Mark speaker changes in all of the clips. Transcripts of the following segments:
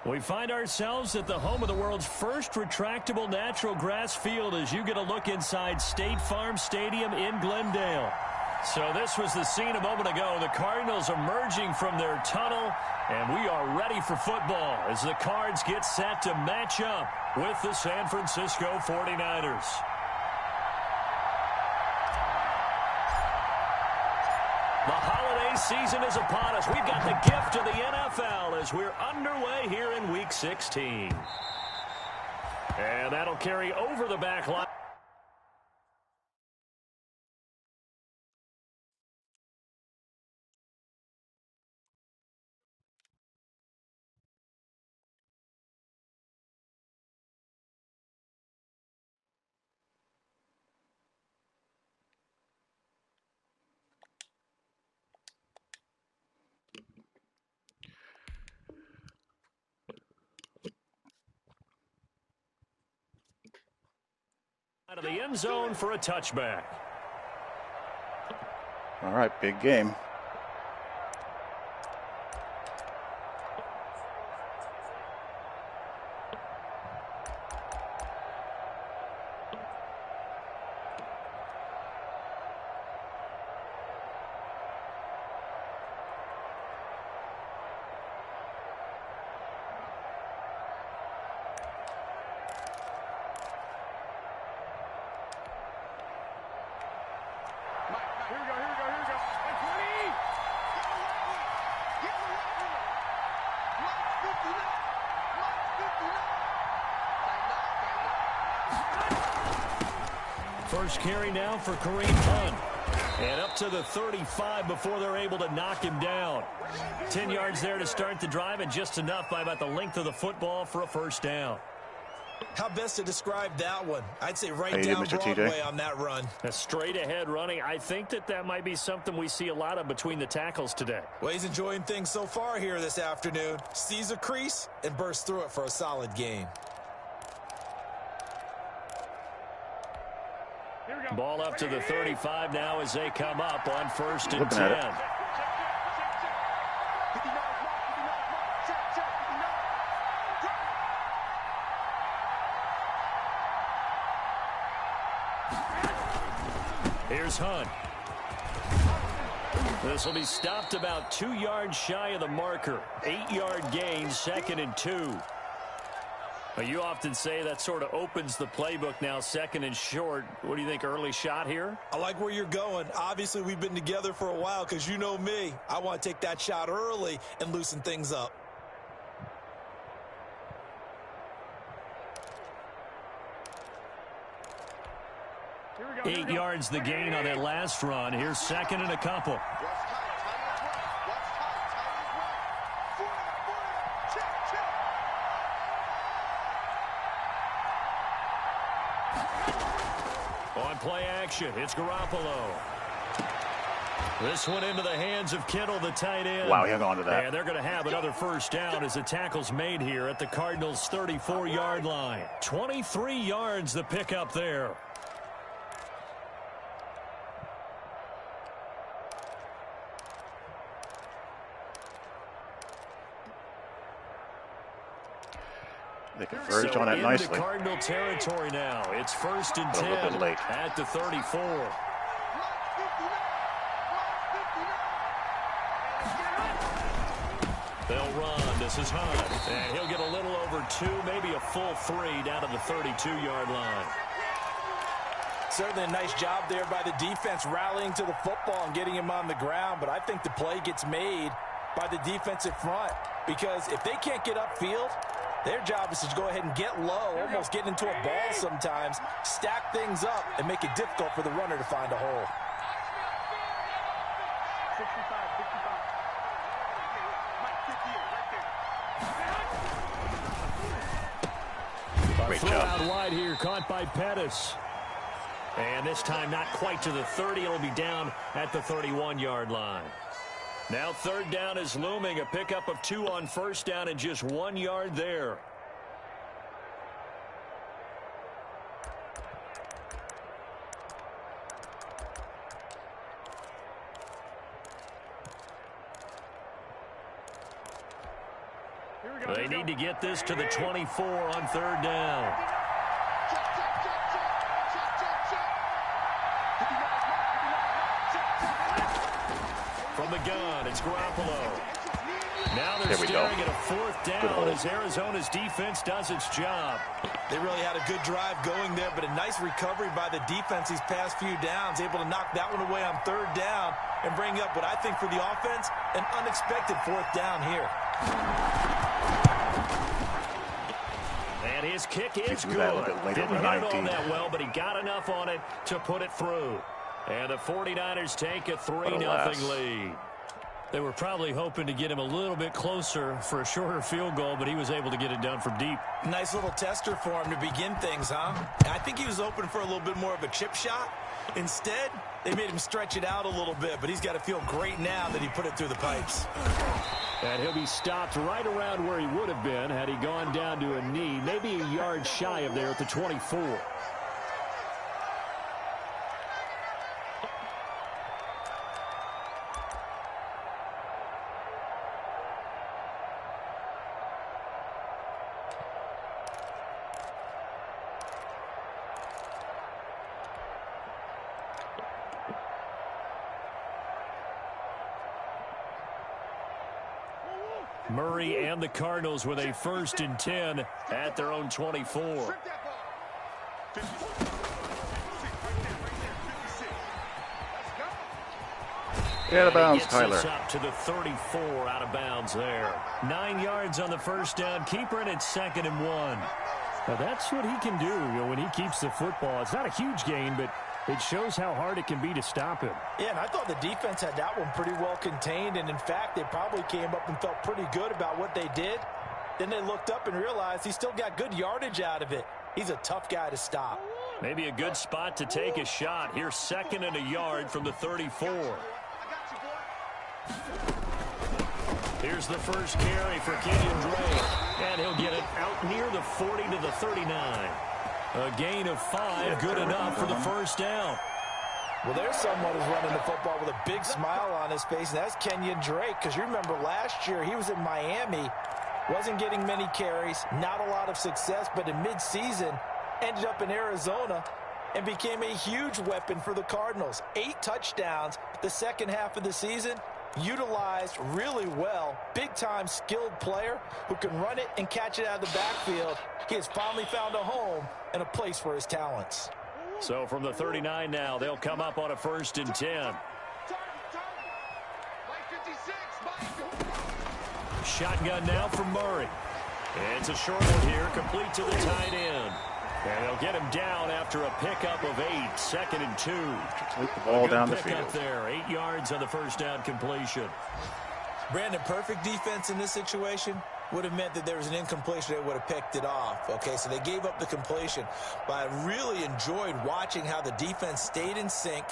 Speaker 1: We find ourselves at the home of the world's first retractable natural grass field as you get a look inside State Farm Stadium in Glendale. So this was the scene a moment ago. The Cardinals emerging from their tunnel, and we are ready for football as the Cards get set to match up with the San Francisco 49ers. The holiday season is upon us. We've got the gift of the NFL as we're underway here in Week 16. And that'll carry over the back line. Out of the end zone for a touchback.
Speaker 2: All right, big game.
Speaker 1: First carry now for Kareem Hunt. And up to the 35 before they're able to knock him down. 10 yards there to start the drive, and just enough by about the length of the football for a first down.
Speaker 3: How best to describe that one? I'd say right down Broadway on that run.
Speaker 1: A straight ahead running. I think that might be something we see a lot of between the tackles today.
Speaker 3: Well, he's enjoying things so far here this afternoon. Sees a crease and bursts through it for a solid gain.
Speaker 1: Ball up to the 35 now as they come up on 1st and 10. Here's Hunt. This will be stopped about 2 yards shy of the marker. 8-yard gain, 2nd and 2. Well, you often say that sort of opens the playbook now, 2nd and short. What do you think, early shot here?
Speaker 3: I like where you're going. Obviously, we've been together for a while because you know me. I want to take that shot early and loosen things up.
Speaker 1: Here we go. 8 yards the gain on that last run. Here's 2nd and a couple. On play action, it's Garoppolo. This one into the hands of Kittle, the tight end.
Speaker 2: Wow, he hung on to that.
Speaker 1: And they're going to have another first down as the tackle's made here at the Cardinals' 34-yard line. 23 yards the pickup there.
Speaker 2: They converged on it nicely.
Speaker 1: Into Cardinal territory now. It's 1st and 10
Speaker 2: a little bit late.
Speaker 1: at the 34. They'll run. This is Hunt. And he'll get a little over 2, maybe a full 3 down to the 32-yard line.
Speaker 3: Certainly a nice job there by the defense rallying to the football and getting him on the ground. But I think the play gets made by the defensive front because if they can't get upfield, their job is to go ahead and get low, almost get into a ball sometimes, stack things up, and make it difficult for the runner to find a hole.
Speaker 1: 65, 58, right there. Great job. Out wide here, caught by Pettis. And this time not quite to the 30. It'll be down at the 31-yard line. Now 3rd down is looming. A pickup of 2 on 1st down and just 1 yard there. They need to get this to the 24 on third down. From the gun, it's Garoppolo. Now they're staring at a fourth down as Arizona's defense does its job.
Speaker 3: They really had a good drive going there, but a nice recovery by the defense these past few downs, able to knock that one away on third down and bring up what I think for the offense, an unexpected fourth down here.
Speaker 1: And his kick is good. Didn't hit it all that well, but he got enough on it to put it through. And the 49ers take a 3-0 lead. They were probably hoping to get him a little bit closer for a shorter field goal, but he was able to get it done from deep.
Speaker 3: Nice little tester for him to begin things, huh? I think he was open for a little bit more of a chip shot. Instead, they made him stretch it out a little bit, but he's got to feel great now that he put it through the pipes.
Speaker 1: And he'll be stopped right around where he would have been had he gone down to a knee, maybe a yard shy of there at the 24. Murray and the Cardinals with a 1st and 10 at their own 24.
Speaker 2: Out of bounds, Tyler.
Speaker 1: Up to the 34, out of bounds there. 9 yards on the first down. Keeper, and it's 2nd and 1. Now that's what he can do, when he keeps the football. It's not a huge gain, but it shows how hard it can be to stop him.
Speaker 3: Yeah, and I thought the defense had that one pretty well contained, and in fact, they probably came up and felt pretty good about what they did. Then they looked up and realized he still got good yardage out of it. He's a tough guy to stop.
Speaker 1: Maybe a good spot to take a shot. Here's 2nd and a yard from the 34. Here's the first carry for Kenyon Drake, and he'll get it out near the 40 to the 39. A gain of 5, good enough for the first down.
Speaker 3: Well, there's someone who's running the football with a big smile on his face, and that's Kenyon Drake, because you remember last year he was in Miami, wasn't getting many carries, not a lot of success, but in midseason ended up in Arizona and became a huge weapon for the Cardinals. 8 touchdowns the second half of the season, utilized really well. Big-time skilled player who can run it and catch it out of the backfield. He has finally found a home and a place for his talents.
Speaker 1: So from the 39 now, they'll come up on a 1st and 10. Shotgun now from Murray. It's a short one here, complete to the tight end. And they'll get him down after a pickup of 8, 2nd and 2.
Speaker 2: Take the ball down the field.
Speaker 1: There, 8 yards on the first down completion.
Speaker 3: Brandon, perfect defense in this situation would have meant that there was an incompletion that would have picked it off. Okay, so they gave up the completion. But I really enjoyed watching how the defense stayed in sync,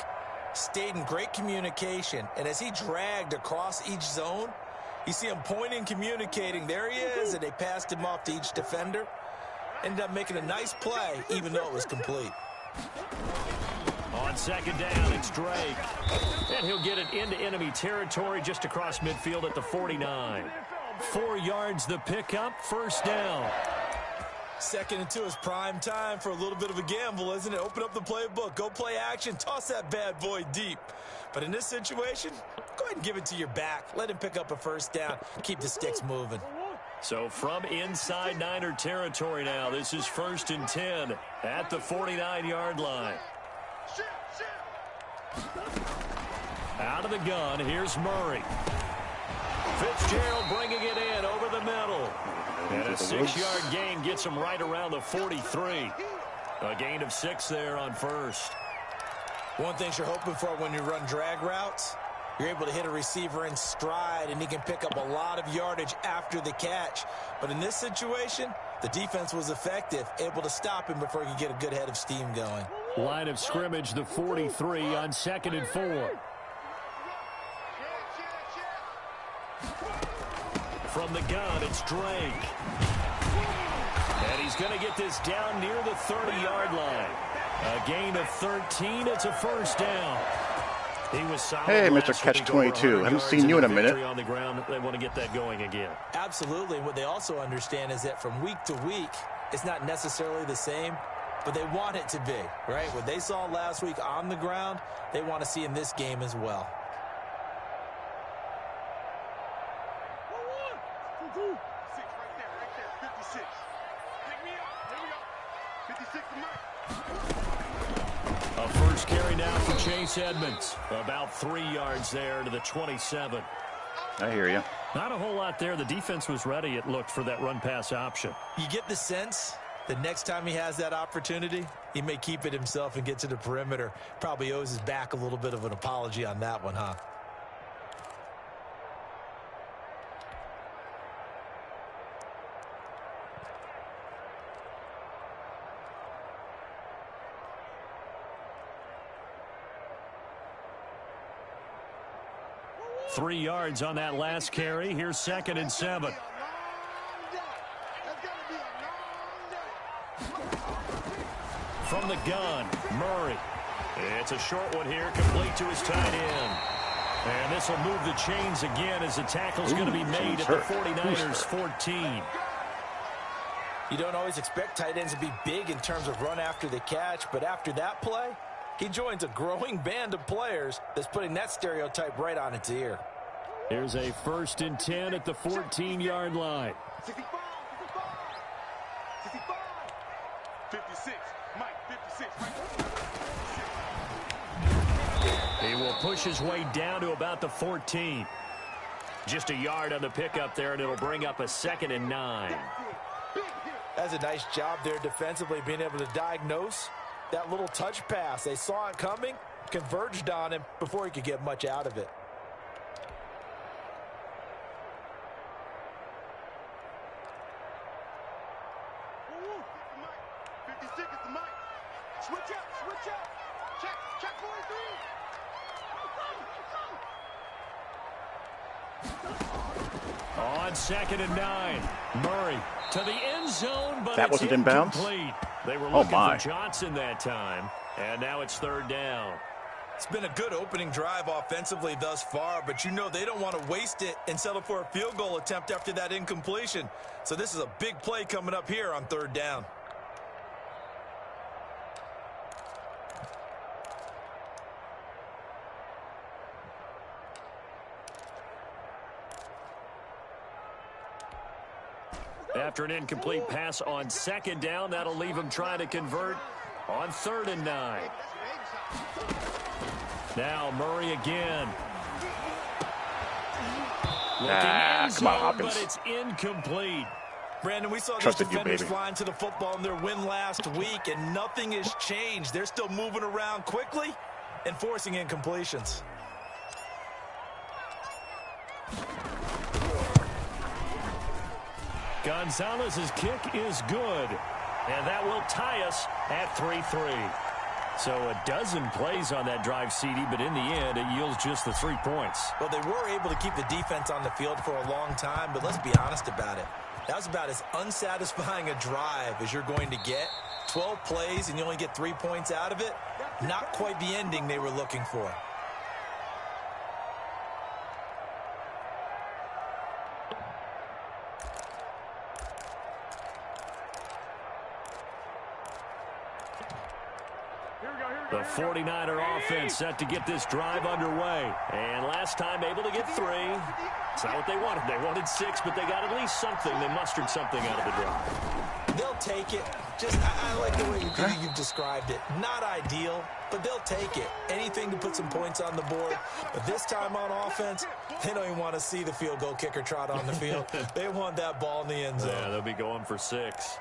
Speaker 3: stayed in great communication. And as he dragged across each zone, you see him pointing, communicating. There he is, and they passed him off to each defender. Ended up making a nice play, even though it was complete.
Speaker 1: On 2nd down, it's Drake. And he'll get it into enemy territory just across midfield at the 49. 4 yards the pickup, first down.
Speaker 3: 2nd and 2 is prime time for a little bit of a gamble, isn't it? Open up the playbook, go play action, toss that bad boy deep. But in this situation, go ahead and give it to your back. Let him pick up a first down, keep the sticks moving.
Speaker 1: So from inside Niner territory now, this is 1st and 10 at the 49-yard line. Out of the gun, here's Murray. Fitzgerald bringing it in over the middle. And a 6-yard gain gets him right around the 43. A gain of 6 there on first.
Speaker 3: One thing you're hoping for when you run drag routes, you're able to hit a receiver in stride, and he can pick up a lot of yardage after the catch. But in this situation, the defense was effective, able to stop him before he could get a good head of steam going.
Speaker 1: Line of scrimmage, the 43 on 2nd and 4. From the gun, it's Drake. And he's going to get this down near the 30-yard line. A gain of 13. It's a first down. He was solid.
Speaker 2: Hey, Mr. Catch-22. Haven't seen you in a minute.
Speaker 1: On the ground, they want to get that going again.
Speaker 3: Absolutely. What they also understand is that from week to week, it's not necessarily the same, but they want it to be, right? What they saw last week on the ground, they want to see in this game as well.
Speaker 1: A first carry now for Chase Edmonds. About 3 yards there to the 27.
Speaker 2: I hear you.
Speaker 1: Not a whole lot there. The defense was ready, it looked, for that run-pass option.
Speaker 3: You get the sense the next time he has that opportunity, he may keep it himself and get to the perimeter. Probably owes his back a little bit of an apology on that one, huh?
Speaker 1: Three yards on that last carry. Here's 2nd and 7. From the gun, Murray. It's a short one here, complete to his tight end. And this will move the chains again as the tackle's going to be made at the 49ers 14.
Speaker 3: You don't always expect tight ends to be big in terms of run after the catch, but after that play, he joins a growing band of players that's putting that stereotype right on its ear.
Speaker 1: Here's a 1st and 10 at the 14-yard line.
Speaker 4: 55, 56, Mike, 56.
Speaker 1: He will push his way down to about the 14. Just a yard on the pickup there, and it'll bring up a 2nd and 9.
Speaker 3: That's a nice job there defensively, being able to diagnose that little touch pass. They saw it coming, converged on him before he could get much out of it.
Speaker 1: On 2nd and 9, Murray to the end zone, but
Speaker 2: that wasn't inbounds.
Speaker 1: They were looking for Johnson that time, and now it's 3rd down.
Speaker 3: It's been a good opening drive offensively thus far, but you know they don't want to waste it and settle for a field goal attempt after that incompletion. So this is a big play coming up here on 3rd down.
Speaker 1: After an incomplete pass on 2nd down, that'll leave him trying to convert on 3rd and 9. Now Murray again.
Speaker 2: Come on, Hopkins.
Speaker 3: But it's incomplete. Brandon, we saw these
Speaker 2: Trusted
Speaker 3: defenders flying to the football in their win last week, and nothing has changed. They're still moving around quickly and forcing incompletions.
Speaker 1: Gonzalez's kick is good, and that will tie us at 3-3. So a dozen plays on that drive, CD, but in the end, it yields just the 3 points.
Speaker 3: Well, they were able to keep the defense on the field for a long time, but let's be honest about it. That was about as unsatisfying a drive as you're going to get. 12 plays, and you only get 3 points out of it. Not quite the ending they were looking for.
Speaker 1: The 49er offense set to get this drive underway. And last time able to get 3. It's not what they wanted. They wanted 6, but they got at least something. They mustered something out of the drive.
Speaker 3: They'll take it. I like the way you've described it. Not ideal, but they'll take it. Anything to put some points on the board. But this time on offense, they don't even want to see the field goal kicker trot on the field. They want that ball in the end zone.
Speaker 1: Yeah, they'll be going for 6.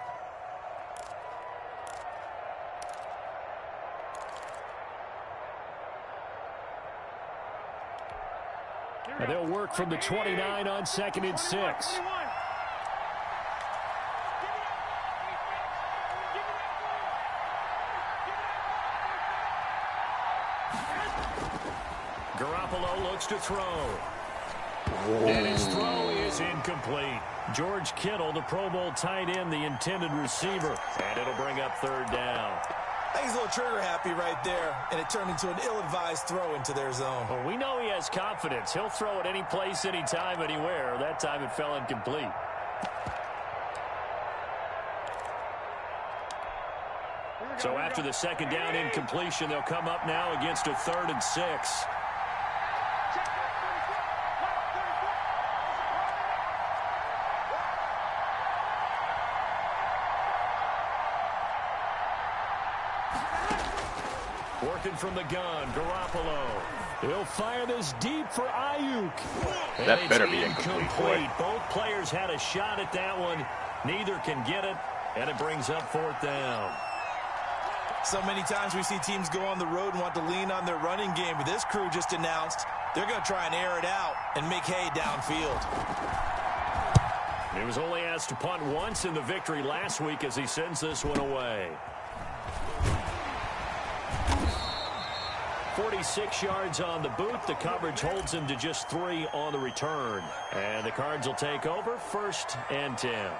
Speaker 1: And they'll work from the 29 on 2nd and 6. Garoppolo looks to throw. And his throw is incomplete. George Kittle, the Pro Bowl tight end, the intended receiver. And it'll bring up 3rd down.
Speaker 3: I think he's a little trigger happy right there, and it turned into an ill-advised throw into their zone.
Speaker 1: Well, we know he has confidence. He'll throw it any place, anytime, anywhere. That time it fell incomplete. So after the second down incompletion, they'll come up now against a 3rd and 6. Working from the gun, Garoppolo. He'll fire this deep for Ayuk.
Speaker 2: That better be incomplete, boy.
Speaker 1: Both players had a shot at that one. Neither can get it, and it brings up 4th down.
Speaker 3: So many times we see teams go on the road and want to lean on their running game, but this crew just announced they're going to try and air it out and make hay downfield.
Speaker 1: He was only asked to punt once in the victory last week as he sends this one away. 46 yards on the boot. The coverage holds him to just 3 on the return. And the Cards will take over 1st and 10.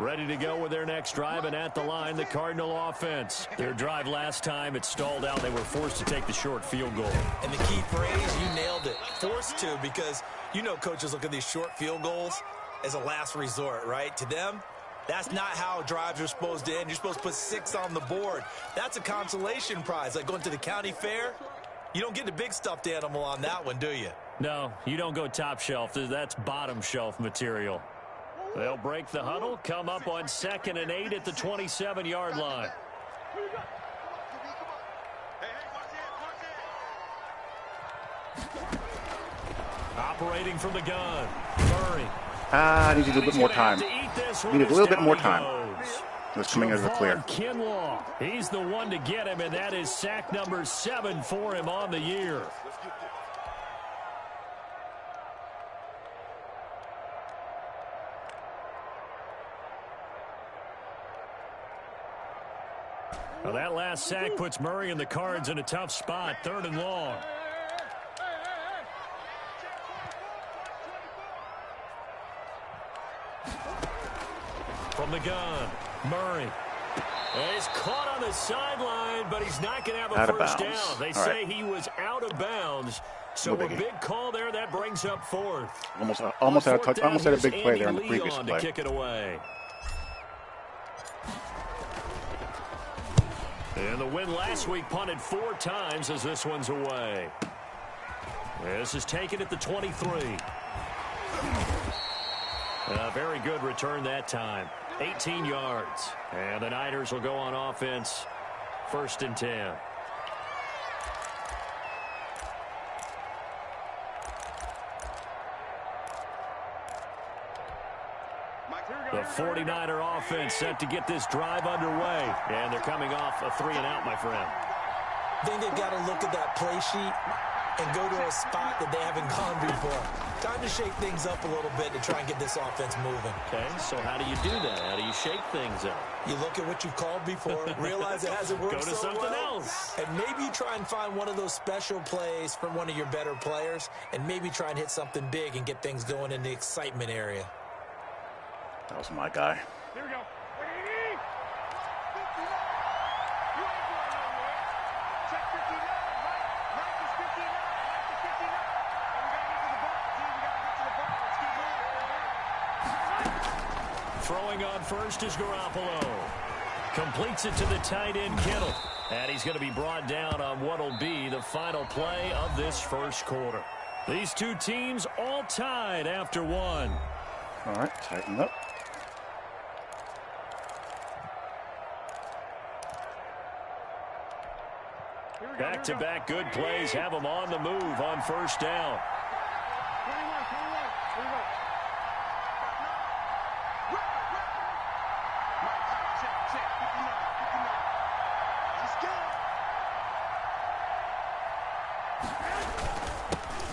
Speaker 1: Ready to go with their next drive, and at the line, the Cardinal offense. Their drive last time, it stalled out. They were forced to take the short field goal.
Speaker 3: And the key phrase, you nailed it. Forced to, because you know coaches look at these short field goals as a last resort, right? To them, that's not how drives are supposed to end. You're supposed to put 6 on the board. That's a consolation prize. Like going to the county fair, you don't get the big stuffed animal on that one, do you?
Speaker 1: No, you don't go top shelf. That's bottom shelf material. They'll break the huddle, come up on 2nd and 8 at the 27-yard line. Operating from the gun, Murray.
Speaker 2: Needs a little bit more time. Needed a little bit more time. It was coming out of the clear.
Speaker 1: Kinlaw, he's the one to get him, and that is sack number 7 for him on the year. Well, that last sack puts Murray and the Cards in a tough spot, 3rd and long. From the gun, Murray. And he's caught on the sideline, but he's not going to have a first down. They say he was out of bounds. So a big call there, that brings up 4th.
Speaker 2: Almost had a big play there on the previous play.
Speaker 1: To kick it away. And the win last week punted 4 times as this one's away. This is taken at the 23. A very good return that time. 18 yards. And the Niners will go on offense. 1st and 10. The 49er offense set to get this drive underway. And they're coming off a 3-and-out, my friend.
Speaker 3: I think they've got to look at that play sheet and go to a spot that they haven't gone before. Time to shake things up a little bit to try and get this offense moving.
Speaker 1: Okay, so how do you do that? How do you shake things up?
Speaker 3: You look at what you've called before, realize it hasn't worked
Speaker 1: so
Speaker 3: well.
Speaker 1: Go to something else.
Speaker 3: And maybe you try and find one of those special plays from one of your better players, and maybe try and hit something big and get things going in the excitement area.
Speaker 2: That was my guy.
Speaker 4: Here we go. Check 59. Mike is 59. Mike is 59. We got to get to the ball, team. We got to get to the ball. Let's keep moving.
Speaker 1: Throwing on first is Garoppolo. Completes it to the tight end, Kittle. And he's going to be brought down on what will be the final play of this first quarter. These two teams all tied after 1.
Speaker 2: All right, tighten up.
Speaker 1: Back-to-back good plays have them on the move on 1st down.
Speaker 4: 21. Check. 59. Let's go.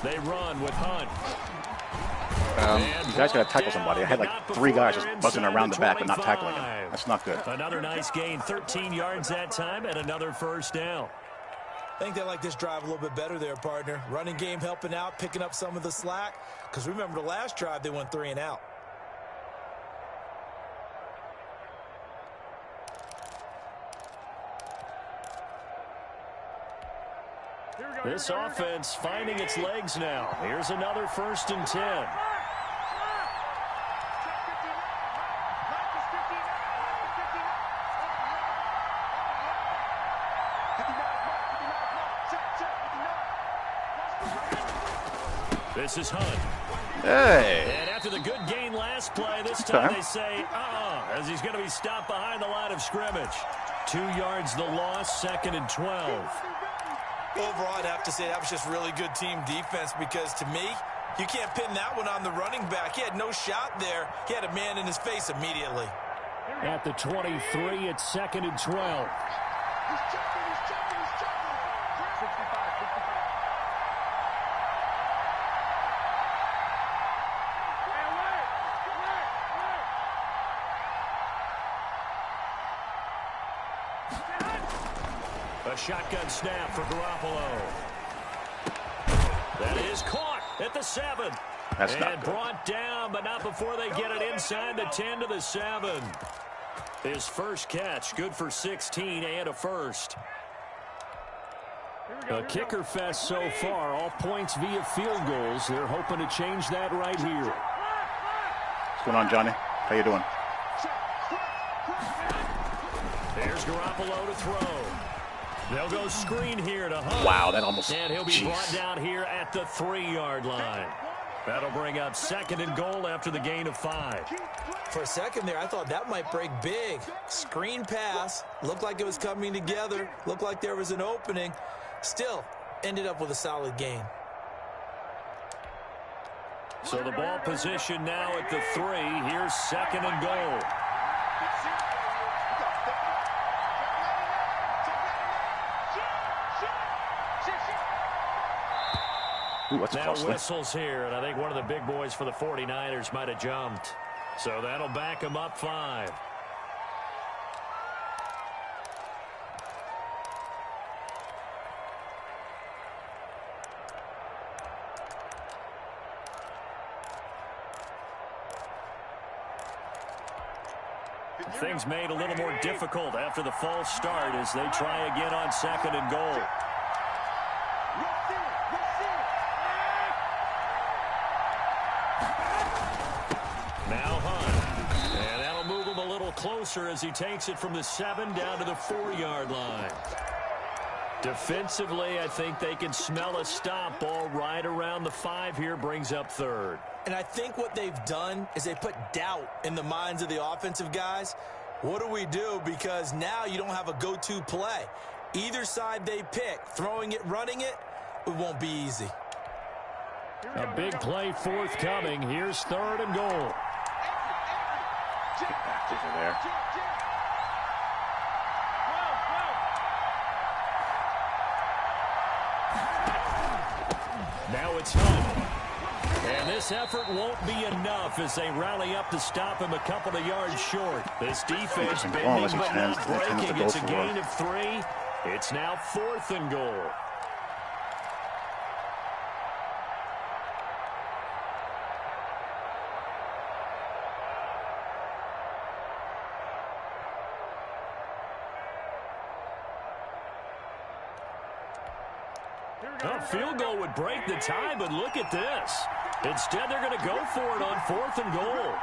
Speaker 1: They run with Hunt.
Speaker 2: You guys got to tackle somebody. I had like 3 guys just buzzing around the back but not tackling him. That's not good.
Speaker 1: Another nice gain, 13 yards that time, and another first down.
Speaker 3: I think they like this drive a little bit better there, partner. Running game helping out, picking up some of the slack. Because remember the last drive, they went 3 and out.
Speaker 1: This offense finding its legs now. Here's another 1st and 10. This is Hunt.
Speaker 2: Hey.
Speaker 1: And after the good gain last play, this time they say, as he's going to be stopped behind the line of scrimmage. 2 yards the loss, 2nd and 12.
Speaker 3: Overall, I'd have to say that was just really good team defense because, to me, you can't pin that one on the running back. He had no shot there. He had a man in his face immediately.
Speaker 1: At the 23, it's 2nd and 12. A shotgun snap for Garoppolo. That is caught at the 7.
Speaker 2: That's not
Speaker 1: and
Speaker 2: good.
Speaker 1: Brought down, but not before they get it inside the 10 to the 7. His first catch, good for 16 and a first. A kicker fest so far, all points via field goals. They're hoping to change that right here.
Speaker 2: What's going on, Johnny? How you doing?
Speaker 1: There's Garoppolo to throw. They'll go screen here to Hunt.
Speaker 2: Wow, that almost...
Speaker 1: And he'll be brought down here at the 3-yard line. That'll bring up 2nd and goal after the gain of 5.
Speaker 3: For a second there, I thought that might break big. Screen pass. Looked like it was coming together. Looked like there was an opening. Still, ended up with a solid gain.
Speaker 1: So the ball position now at the 3. Here's 2nd and goal.
Speaker 2: Ooh, that's
Speaker 1: now
Speaker 2: costly.
Speaker 1: whistles here, and I think one of the big boys for the 49ers might have jumped. So that'll back him up 5. Things made a little more difficult after the false start as they try again on 2nd and goal. Now Hunt. And that'll move him a little closer as he takes it from the 7 down to the 4-yard line. Defensively, I think they can smell a stop ball right around the 5 here, brings up 3rd.
Speaker 3: And I think what they've done is they put doubt in the minds of the offensive guys. What do we do? Because now you don't have a go-to play. Either side they pick, throwing it, running it, it won't be easy.
Speaker 1: A big play forthcoming. Here's 3rd and goal.
Speaker 2: Get back over there.
Speaker 1: Now it's Hunt. And this effort won't be enough as they rally up to stop him a couple of yards short. This defense bending but not breaking. It's a gain of 3. It's now 4th and goal. A field goal would break the tie, but look at this. Instead, they're going to go for it on 4th and goal.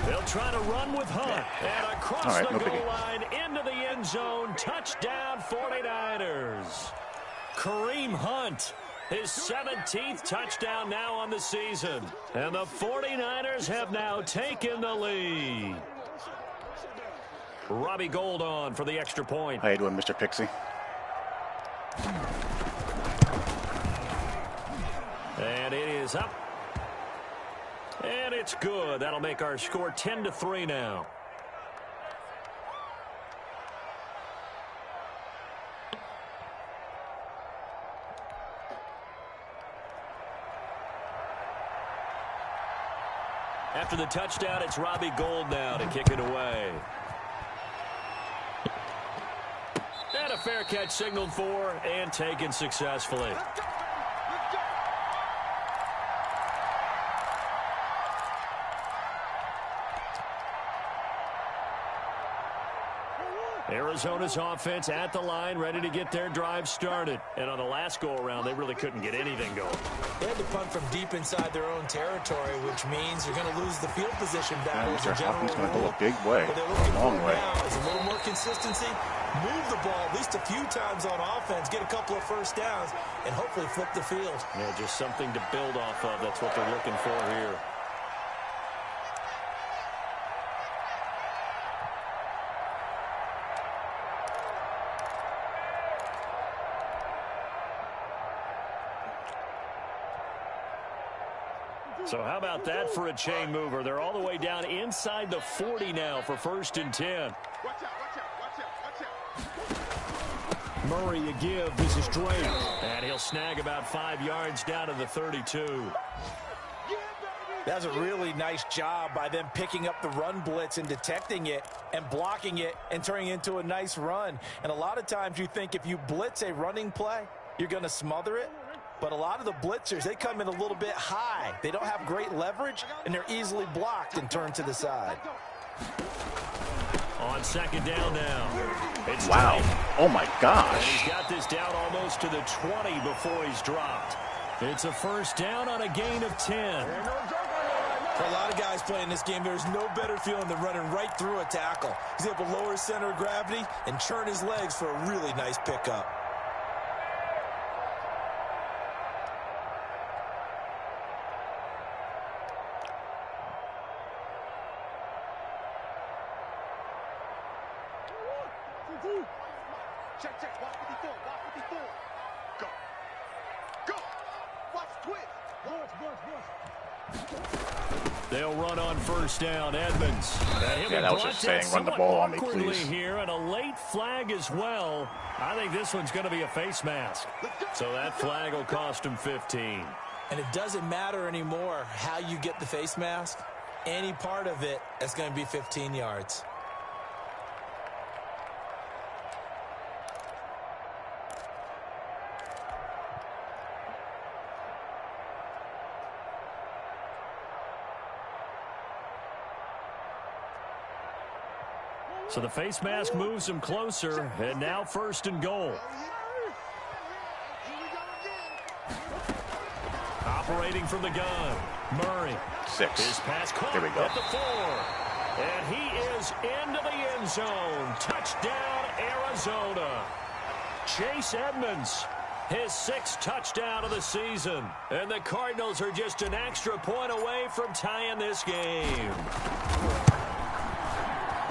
Speaker 1: They'll try to run with Hunt. And across the goal line into the end zone. Touchdown 49ers. Kareem Hunt. His 17th touchdown now on the season. And the 49ers have now taken the lead. Robbie Gould on for the extra point.
Speaker 2: How you doing, Mr. Pixie?
Speaker 1: And it is up. And it's good. That'll make our score 10-3 now. After the touchdown, it's Robbie Gould now to kick it away. And a fair catch signaled for and taken successfully. Arizona's offense at the line, ready to get their drive started. And on the last go-around, they really couldn't get anything going.
Speaker 3: They had to punt from deep inside their own territory, which means you're going to lose the field position battle as a general rule.
Speaker 2: Going to go a big way, a long way.
Speaker 3: Is a little more consistency, move the ball at least a few times on offense, get a couple of first downs, and hopefully flip the field.
Speaker 1: Yeah, just something to build off of. That's what they're looking for here. So how about that for a chain mover? They're all the way down inside the 40 now for 1st and 10. Murray a give. This is Drake. And he'll snag about 5 yards down to the 32.
Speaker 3: That's a really nice job by them picking up the run blitz and detecting it and blocking it and turning it into a nice run. And a lot of times you think if you blitz a running play, you're going to smother it. But a lot of the blitzers, they come in a little bit high. They don't have great leverage, and they're easily blocked and turned to the side.
Speaker 1: On 2nd down now. It's
Speaker 2: wow.
Speaker 1: Drake.
Speaker 2: Oh, my gosh.
Speaker 1: And he's got this down almost to the 20 before he's dropped. It's a 1st down on a gain of 10.
Speaker 3: For a lot of guys playing this game, there's no better feeling than running right through a tackle. He's able to lower his center of gravity and churn his legs for a really nice pickup.
Speaker 4: Check. Watch 54. Go. Watch twitch.
Speaker 1: They'll run on 1st down. Edmonds.
Speaker 2: Yeah, that was just saying, run the ball on me, please.
Speaker 1: Here, and a late flag as well. I think this one's going to be a face mask. So that flag will cost him 15.
Speaker 3: And it doesn't matter anymore how you get the face mask. Any part of it is going to be 15 yards.
Speaker 1: So the face mask moves him closer, and now 1st and goal. Operating from the gun, Murray.
Speaker 2: 6.
Speaker 1: His pass caught
Speaker 2: There we go.
Speaker 1: at the 4. And he is into the end zone. Touchdown, Arizona. Chase Edmonds, his 6th touchdown of the season. And the Cardinals are just an extra point away from tying this game.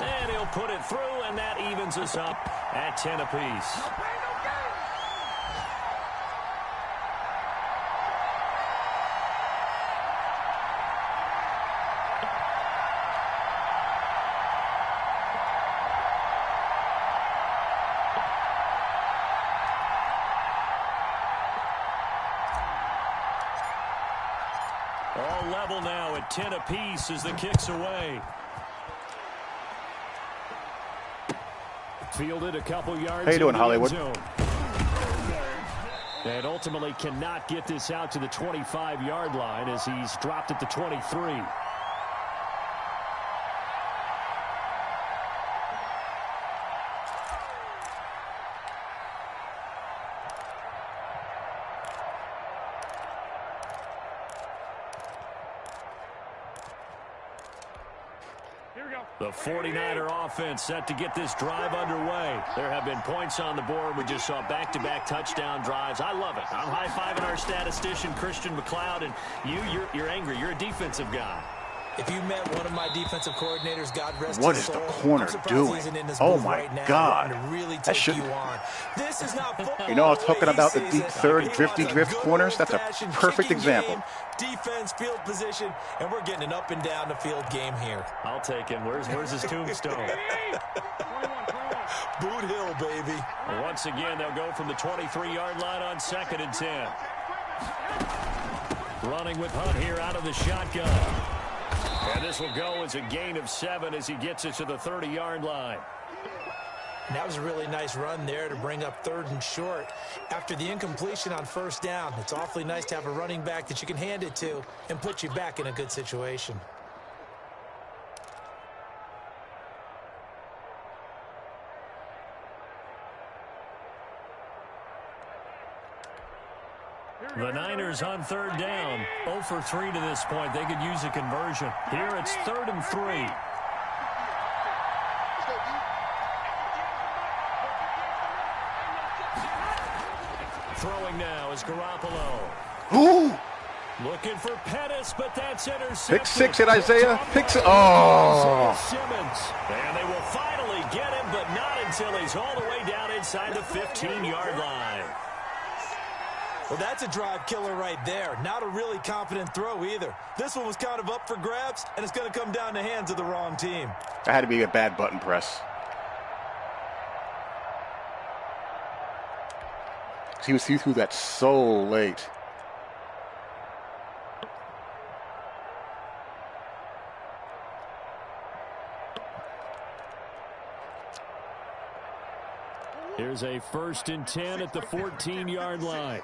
Speaker 1: And he'll put it through, and that evens us up at 10 apiece. All level now at 10 apiece as the kick's away. Fielded a couple yards.
Speaker 2: How you doing, Hollywood?
Speaker 1: And ultimately cannot get this out to the 25-yard line as he's dropped at the 23. The 49er offense set to get this drive underway. There have been points on the board. We just saw back-to-back touchdown drives. I love it. I'm high-fiving our statistician, Christian McLeod, and you're angry. You're a defensive guy.
Speaker 3: If you met one of my defensive coordinators, God rest
Speaker 2: what
Speaker 3: his
Speaker 2: is
Speaker 3: soul,
Speaker 2: the corner doing?
Speaker 3: Oh
Speaker 2: my God.
Speaker 3: Really
Speaker 2: That should.
Speaker 3: you on. This is not football.
Speaker 2: You know, I was talking about the deep third, drifty drift corners. That's a perfect example.
Speaker 3: Game, defense, field position, and we're getting an up and down the field game here.
Speaker 1: I'll take him. Where's his tombstone?
Speaker 3: Boot Hill, baby.
Speaker 1: Once again, they'll go from the 23-yard line on 2nd and 10. Running with Hunt here out of the shotgun. And this will go as a gain of 7 as he gets it to the 30-yard line.
Speaker 3: And that was a really nice run there to bring up 3rd and short. After the incompletion on 1st down, it's awfully nice to have a running back that you can hand it to and put you back in a good situation.
Speaker 1: The Niners on 3rd down, 0 for 3 to this point. They could use a conversion. Here it's 3rd and 3. Throwing now is Garoppolo.
Speaker 2: Ooh!
Speaker 1: Looking for Pettis, but that's intercepted.
Speaker 2: Pick 6 at Isaiah. Pick 6. Oh!
Speaker 1: Simmons. And they will finally get him, but not until he's all the way down inside the 15-yard line.
Speaker 3: Well, that's a drive killer right there. Not a really confident throw either. This one was kind of up for grabs, and it's going to come down the hands of the wrong team.
Speaker 2: That had to be a bad button press. He threw that so late.
Speaker 1: Here's a 1st and 10 at the 14-yard line.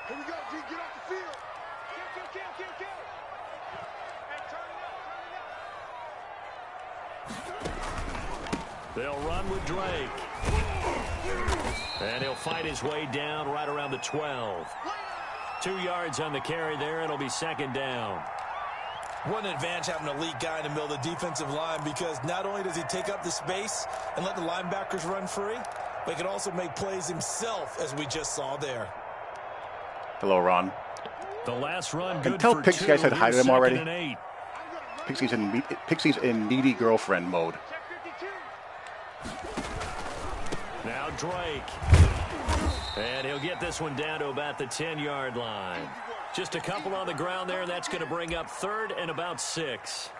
Speaker 4: Here we go, G. Get off the field. Kill. Hey, turn it up.
Speaker 1: They'll run with Drake. And he'll fight his way down right around the 12. 2 yards on the carry there. It'll be 2nd down.
Speaker 3: What an advantage having an elite guy in the middle of the defensive line, because not only does he take up the space and let the linebackers run free, but he can also make plays himself, as we just saw there.
Speaker 2: Hello, Ron.
Speaker 1: The last run good
Speaker 2: tell
Speaker 1: for
Speaker 2: Pixie
Speaker 1: 2.
Speaker 2: I said hi to him already.
Speaker 1: 2nd and 8.
Speaker 2: Pixie's in needy girlfriend mode.
Speaker 1: Now Drake. And he'll get this one down to about the 10-yard line. Just a couple on the ground there, and that's going to bring up 3rd and about 6.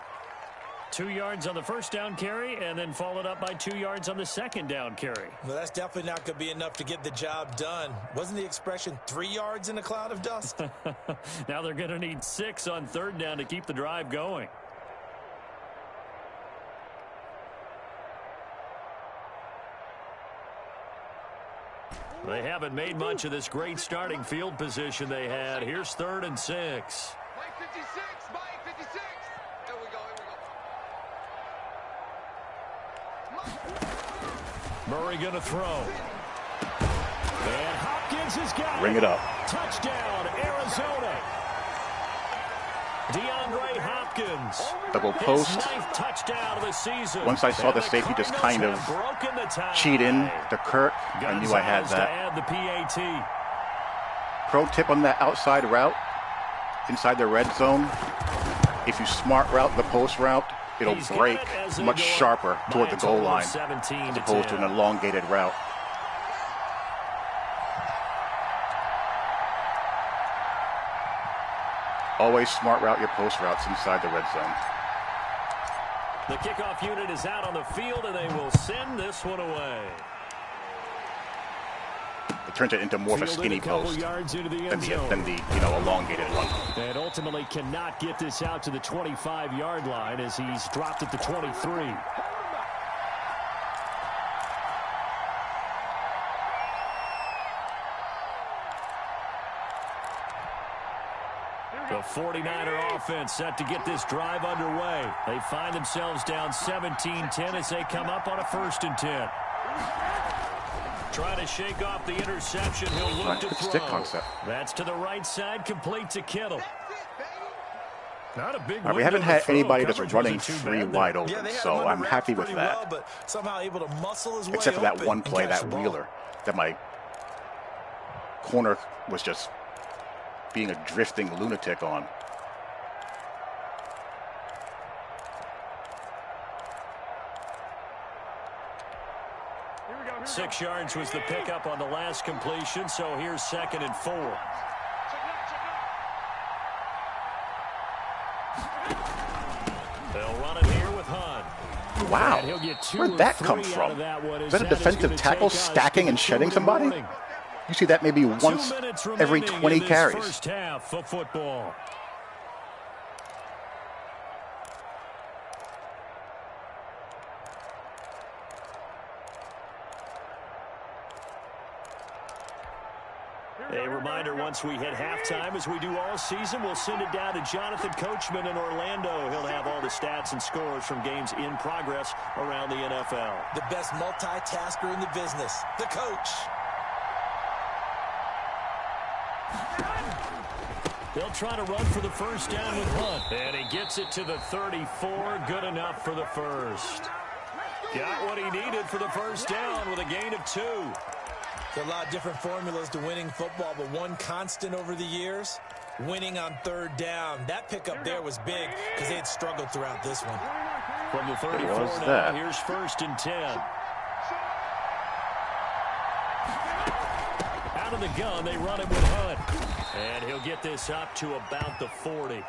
Speaker 1: 2 yards on the 1st down carry, and then followed up by 2 yards on the 2nd down carry.
Speaker 3: Well, that's definitely not going to be enough to get the job done. Wasn't the expression 3 yards in a cloud of dust?
Speaker 1: Now they're going to need 6 on 3rd down to keep the drive going. They haven't made much of this great starting field position they had. Here's 3rd and 6.
Speaker 4: Mike 56, Mike 56. Here we go.
Speaker 1: Murray going to throw. And Hopkins has got
Speaker 2: Ring it up.
Speaker 1: Touchdown, Arizona. DeAndre Hopkins.
Speaker 2: Double post.
Speaker 1: His 9th touchdown of the season.
Speaker 2: Once I saw the safety just kind of cheat in to Kirk, I knew I had that.
Speaker 1: To add the PAT.
Speaker 2: Pro tip on that outside route, inside the red zone, if you smart route the post route, it'll break much sharper toward the goal line as opposed to an elongated route. Always smart route your post routes inside the red zone.
Speaker 1: The kickoff unit is out on the field, and they will send this one away.
Speaker 2: It turns it into more of a skinny post than the elongated one.
Speaker 1: And ultimately cannot get this out to the 25-yard line as he's dropped at the 23. The 49er offense set to get this drive underway. They find themselves down 17-10 as they come up on a 1st and 10. Trying to shake off the interception. He'll look to throw.
Speaker 2: Stick concept.
Speaker 1: That's to the right side, complete to Kittle. Not a big
Speaker 2: we haven't had anybody that's running
Speaker 1: free
Speaker 2: 3 wide open, so I'm happy with that.
Speaker 3: But somehow able to muscle his way
Speaker 2: Except for that
Speaker 3: open
Speaker 2: one play,
Speaker 3: and catch
Speaker 2: that
Speaker 3: the ball.
Speaker 2: wheeler, that my corner was just being a drifting lunatic on.
Speaker 4: Here we go.
Speaker 1: 6 yards was the pickup on the last completion, so here's 2nd and 4. They'll run it here with Hunt.
Speaker 2: Wow,
Speaker 1: And he'll get 2
Speaker 2: where'd
Speaker 1: or
Speaker 2: that
Speaker 1: 3
Speaker 2: come
Speaker 1: out
Speaker 2: from?
Speaker 1: of that one,
Speaker 2: Is that a
Speaker 1: is
Speaker 2: defensive
Speaker 1: gonna
Speaker 2: tackle
Speaker 1: take us
Speaker 2: stacking
Speaker 1: to
Speaker 2: and
Speaker 1: the
Speaker 2: shedding
Speaker 1: end of the
Speaker 2: somebody?
Speaker 1: morning.
Speaker 2: You see that maybe
Speaker 1: 2
Speaker 2: once
Speaker 1: minutes
Speaker 2: every
Speaker 1: remaining
Speaker 2: 20
Speaker 1: in this
Speaker 2: carries.
Speaker 1: First half of football. A reminder, once we hit halftime, as we do all season, we'll send it down to Jonathan Coachman in Orlando. He'll have all the stats and scores from games in progress around the NFL.
Speaker 3: The best multitasker in the business, the coach.
Speaker 1: They'll try to run for the first down with Hunt. And he gets it to the 34. Good enough for the first. Got what he needed for the first down with a gain of 2.
Speaker 3: There's a lot of different formulas to winning football, but one constant over the years, winning on third down. That pickup there was big because they had struggled throughout this one.
Speaker 1: From the 34 now, here's 1st and 10. Out of the gun, they run it with Hunt. And he'll get this up to about the 40.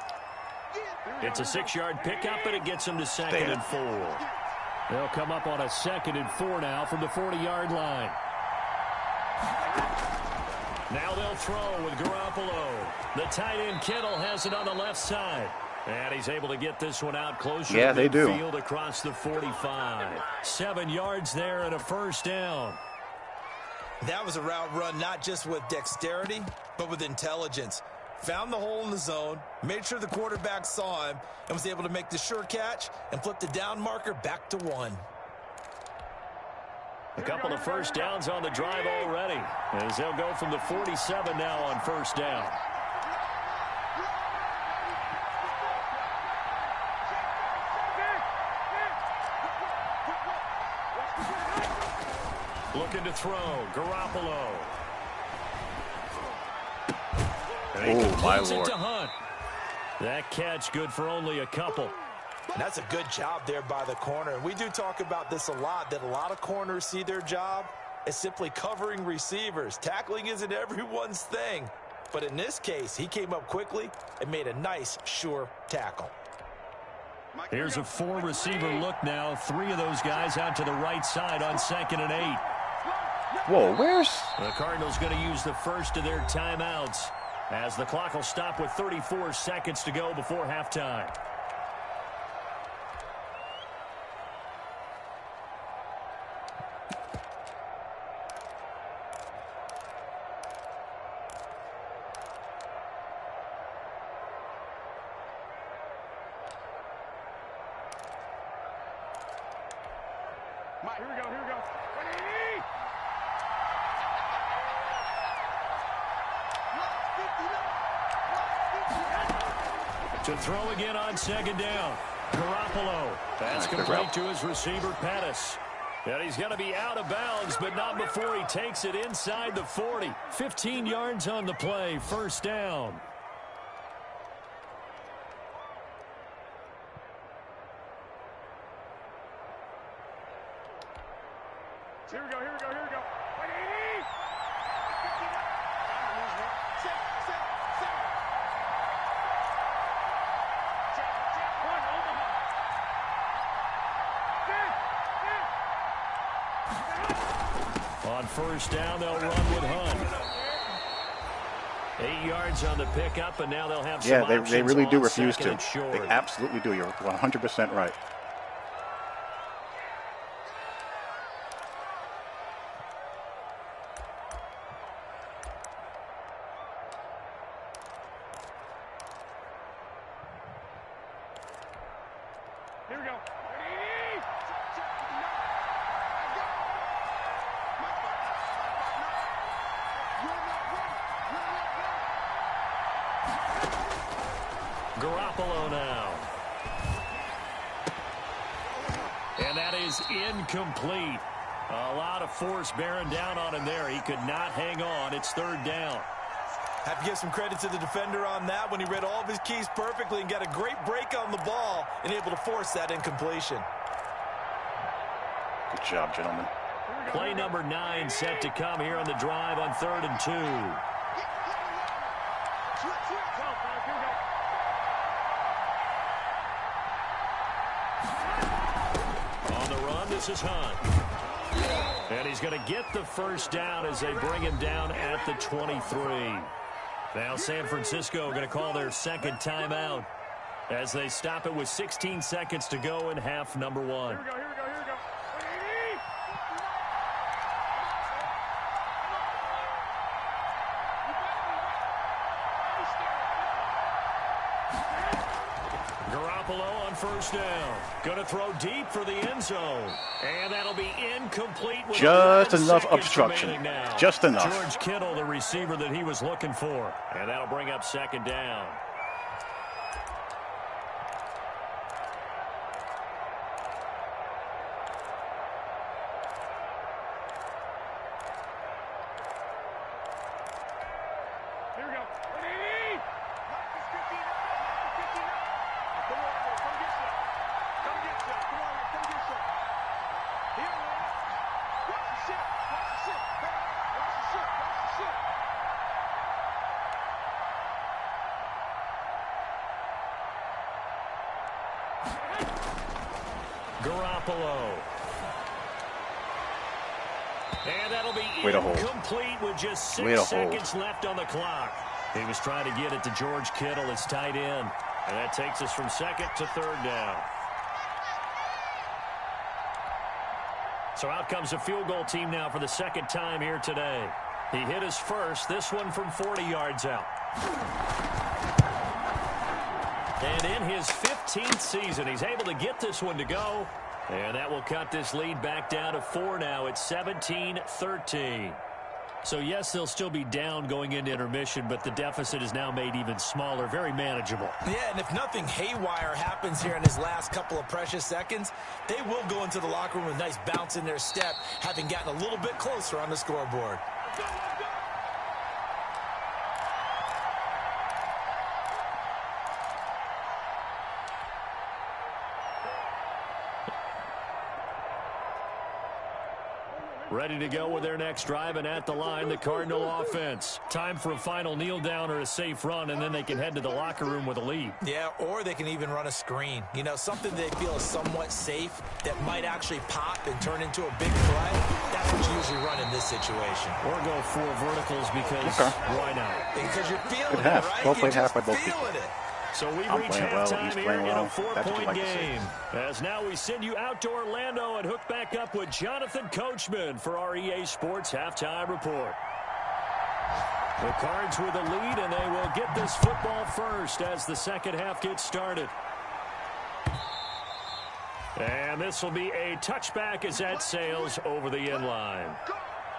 Speaker 1: It's a 6-yard pickup, and it gets him to 2nd and 4. They'll come up on a 2nd and 4 now from the 40-yard line. Now they'll throw with Garoppolo. The tight end Kittle has it on the left side. And he's able to get this one out closer to midfield across the 45. 7 yards there and a first down.
Speaker 3: That was a route run not just with dexterity, but with intelligence. Found the hole in the zone, made sure the quarterback saw him, and was able to make the sure catch and flip the down marker back to 1.
Speaker 1: A couple of first downs on the drive already, as they'll go from the 47 now on first down. Looking to throw, Garoppolo.
Speaker 2: Oh, my Lord.
Speaker 1: To Hunt. That catch good for only a couple.
Speaker 3: That's a good job there by the corner. We do talk about this a lot, that a lot of corners see their job as simply covering receivers. Tackling isn't everyone's thing. But in this case, he came up quickly and made a nice, sure tackle.
Speaker 1: Here's a 4-receiver look now. 3 of those guys out to the right side on 2nd and 8.
Speaker 2: Whoa, where's...
Speaker 1: The Cardinals going to use the first of their timeouts, as the clock will stop with 34 seconds to go before halftime.
Speaker 4: Here we go, here we go.
Speaker 1: To throw again on 2nd down. Garoppolo. That's complete to his receiver, Pettis. And he's going to be out of bounds, but not before he takes it inside the 40. 15 yards on the play, first down.
Speaker 4: Here we go, here we go, here we go.
Speaker 1: On first down, they'll run with Hunt. 8 yards on the pickup, and now they'll have some options.
Speaker 2: They really do refuse
Speaker 1: to.
Speaker 2: They absolutely do. You're 100% right.
Speaker 4: Here we go.
Speaker 1: Garoppolo now. And that is incomplete. A lot of force bearing down on him there. He could not hang on. It's 3rd down.
Speaker 3: Have to give some credit to the defender on that when he read all of his keys perfectly and got a great break on the ball and able to force that incompletion.
Speaker 2: Good job, gentlemen.
Speaker 1: Play number 9 set to come here on the drive on 3rd and 2. On the run, this is Hunt. And he's going to get the first down as they bring him down at the 23. Now San Francisco going to call their 2nd timeout as they stop it with 16 seconds to go in half number 1.
Speaker 4: Here we go, here we go, here we go.
Speaker 1: Garoppolo on first down. Going to throw deep for the end zone. And that'll be incomplete with
Speaker 2: just enough obstruction. Just enough.
Speaker 1: George Kittle, the receiver that he was looking for. And that'll bring up second down. Garoppolo. And that'll be incomplete with just 6 seconds left on the clock. He was trying to get it to George Kittle, his tight end. And that takes us from second to third down. So out comes a field goal team now for the second time here today. He hit his first, this one from 40 yards out. And in his 15th season, he's able to get this one to go. And that will cut this lead back down to 4 now. It's 17-13. So, yes, they'll still be down going into intermission, but the deficit is now made even smaller, very manageable.
Speaker 3: Yeah, and if nothing haywire happens here in his last couple of precious seconds, they will go into the locker room with a nice bounce in their step, having gotten a little bit closer on the scoreboard.
Speaker 1: Ready to go with their next drive, and at the line, the Cardinal offense. Time for a final kneel down or a safe run, and then they can head to the locker room with a lead.
Speaker 3: Yeah, or they can even run a screen. You know, something they feel is somewhat safe that might actually pop and turn into a big play. That's what you usually run in this situation.
Speaker 1: Or go 4 verticals because why not?
Speaker 3: Because you're feeling
Speaker 2: it, right?
Speaker 3: Well
Speaker 2: played half by both
Speaker 3: feeling
Speaker 2: people.
Speaker 3: it.
Speaker 1: So we reach halftime here in a 4-point game. As now we send you out to Orlando and hook back up with Jonathan Coachman for our EA Sports Halftime Report. The Cards with a lead, and they will get this football first as the second half gets started. And this will be a touchback as that sails over the end line.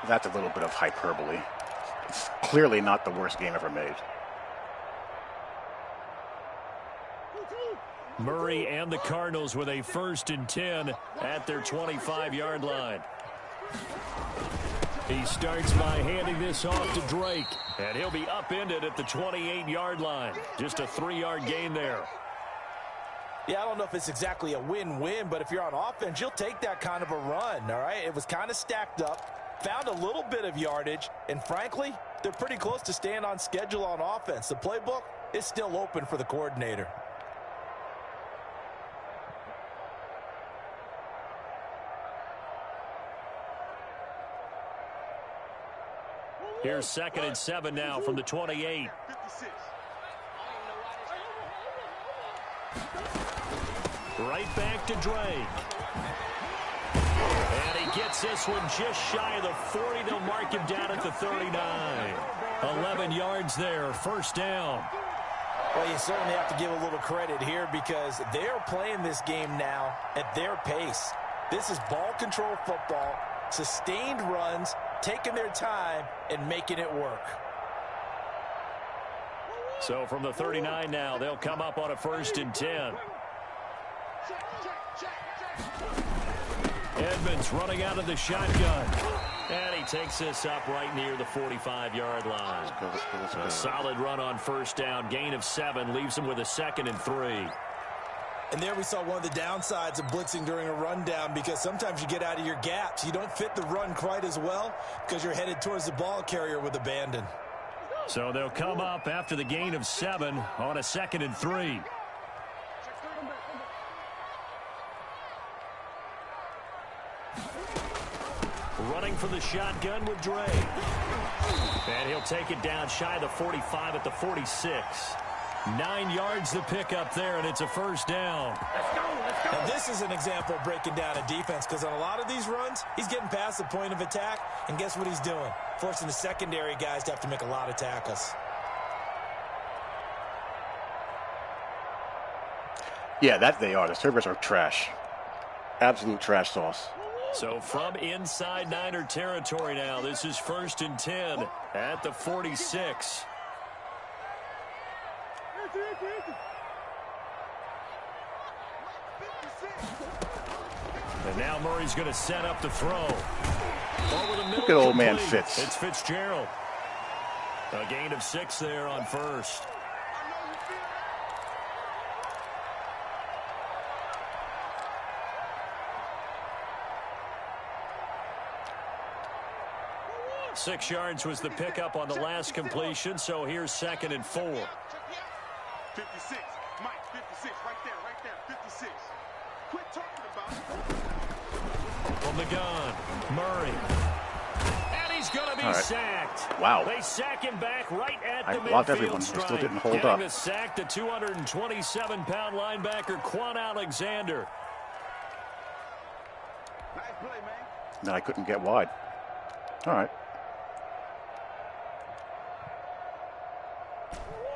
Speaker 2: That's a little bit of hyperbole. It's clearly not the worst game ever made.
Speaker 1: Murray and the Cardinals with a 1st and 10 at their 25-yard line. He starts by handing this off to Drake, and he'll be upended at the 28-yard line. Just a 3-yard gain there.
Speaker 3: Yeah, I don't know if it's exactly a win-win, but if you're on offense, you'll take that kind of a run, all right? It was kind of stacked up, found a little bit of yardage, and frankly, they're pretty close to staying on schedule on offense. The playbook is still open for the coordinator.
Speaker 1: Here's 2nd and 7 now from the 28. Right back to Drake. And he gets this one just shy of the 40. They'll mark him down at the 39. 11 yards there, 1st down.
Speaker 3: Well, you certainly have to give a little credit here because they're playing this game now at their pace. This is ball control football, sustained runs, taking their time and making it work.
Speaker 1: So from the 39 now, they'll come up on a 1st and 10. Edmonds running out of the shotgun. And he takes this up right near the 45-yard line.
Speaker 2: Let's go.
Speaker 1: A solid run on 1st down. Gain of 7 leaves him with a 2nd and 3.
Speaker 3: And there we saw one of the downsides of blitzing during a rundown because sometimes you get out of your gaps. You don't fit the run quite as well because you're headed towards the ball carrier with abandon.
Speaker 1: So they'll come up after the gain of 7 on a 2nd and 3. Running for the shotgun with Drake. And he'll take it down shy of the 45 at the 46. 9 yards to pick up there, and it's a 1st down.
Speaker 4: Let's go.
Speaker 3: And this is an example of breaking down a defense because on a lot of these runs, he's getting past the point of attack, and guess what he's doing? Forcing the secondary guys to have to make a lot of tackles.
Speaker 2: Yeah, that they are. The servers are trash. Absolute trash sauce.
Speaker 1: So from inside Niner territory now, this is 1st and 10 at the 46. And now Murray's going to set up the throw.
Speaker 2: Look at old man Fitz.
Speaker 1: It's Fitzgerald. A gain of 6 there on first. Six yards was the pickup on the last completion, so here's 2nd and 4.
Speaker 4: 56, Mike, 56, right there, 56. Quit talking about it.
Speaker 1: From the gun, Murray. And he's going to be sacked.
Speaker 2: Wow.
Speaker 1: They sack him back right at the midfield
Speaker 2: blocked everyone.
Speaker 1: stripe.
Speaker 2: They still didn't hold
Speaker 1: Getting
Speaker 2: up.
Speaker 1: the sack, the 227-pound linebacker, Quan Alexander.
Speaker 4: Nice play, man.
Speaker 2: Then I couldn't get wide. All right.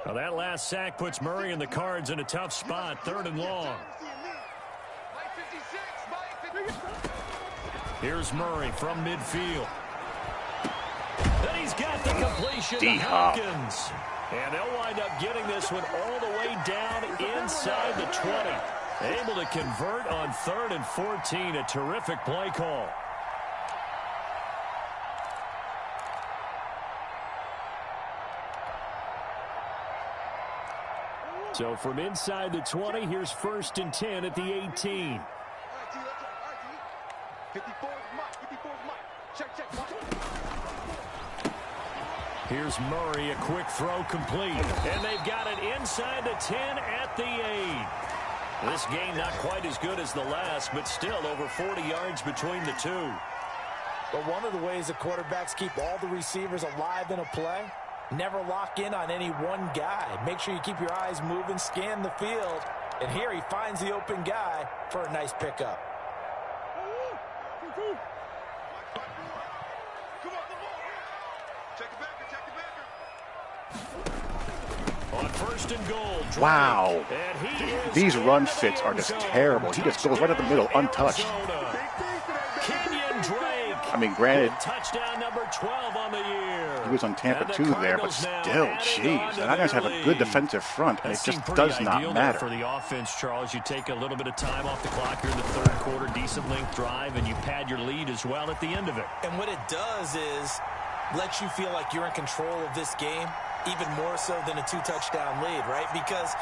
Speaker 1: Well, that last sack puts Murray and the Cards in a tough spot, 3rd and long. Here's Murray from midfield. Then he's got the completion to Hopkins. And they'll wind up getting this one all the way down inside the 20. Able to convert on 3rd and 14. A terrific play call. So from inside the 20, here's 1st and 10 at the 18.
Speaker 4: 54 Mike. Check, Mike.
Speaker 1: Here's Murray, a quick throw complete. And they've got it inside the 10 at the 8. This game not quite as good as the last, but still over 40 yards between the two.
Speaker 3: But one of the ways the quarterbacks keep all the receivers alive in a play, never lock in on any one guy. Make sure you keep your eyes moving, scan the field. And here he finds the open guy for a nice pickup.
Speaker 1: On 1st and goal. Drake.
Speaker 2: Wow.
Speaker 1: And
Speaker 2: these run fits are just terrible. He just goes right up the middle, untouched.
Speaker 1: Kenyon Drake.
Speaker 2: I mean, granted,
Speaker 1: Touchdown number 12 on the year.
Speaker 2: he was on Tampa 2 there, but still, jeez. And I guys have a good defensive front, and it just does not matter.
Speaker 1: For the offense, Charles, you take a little bit of time off the clock here in the 3rd quarter, decent length drive, and you pad your lead as well at the end of it.
Speaker 3: And what it does is let you feel like you're in control of this game, even more so than a 2-touchdown lead, right? Because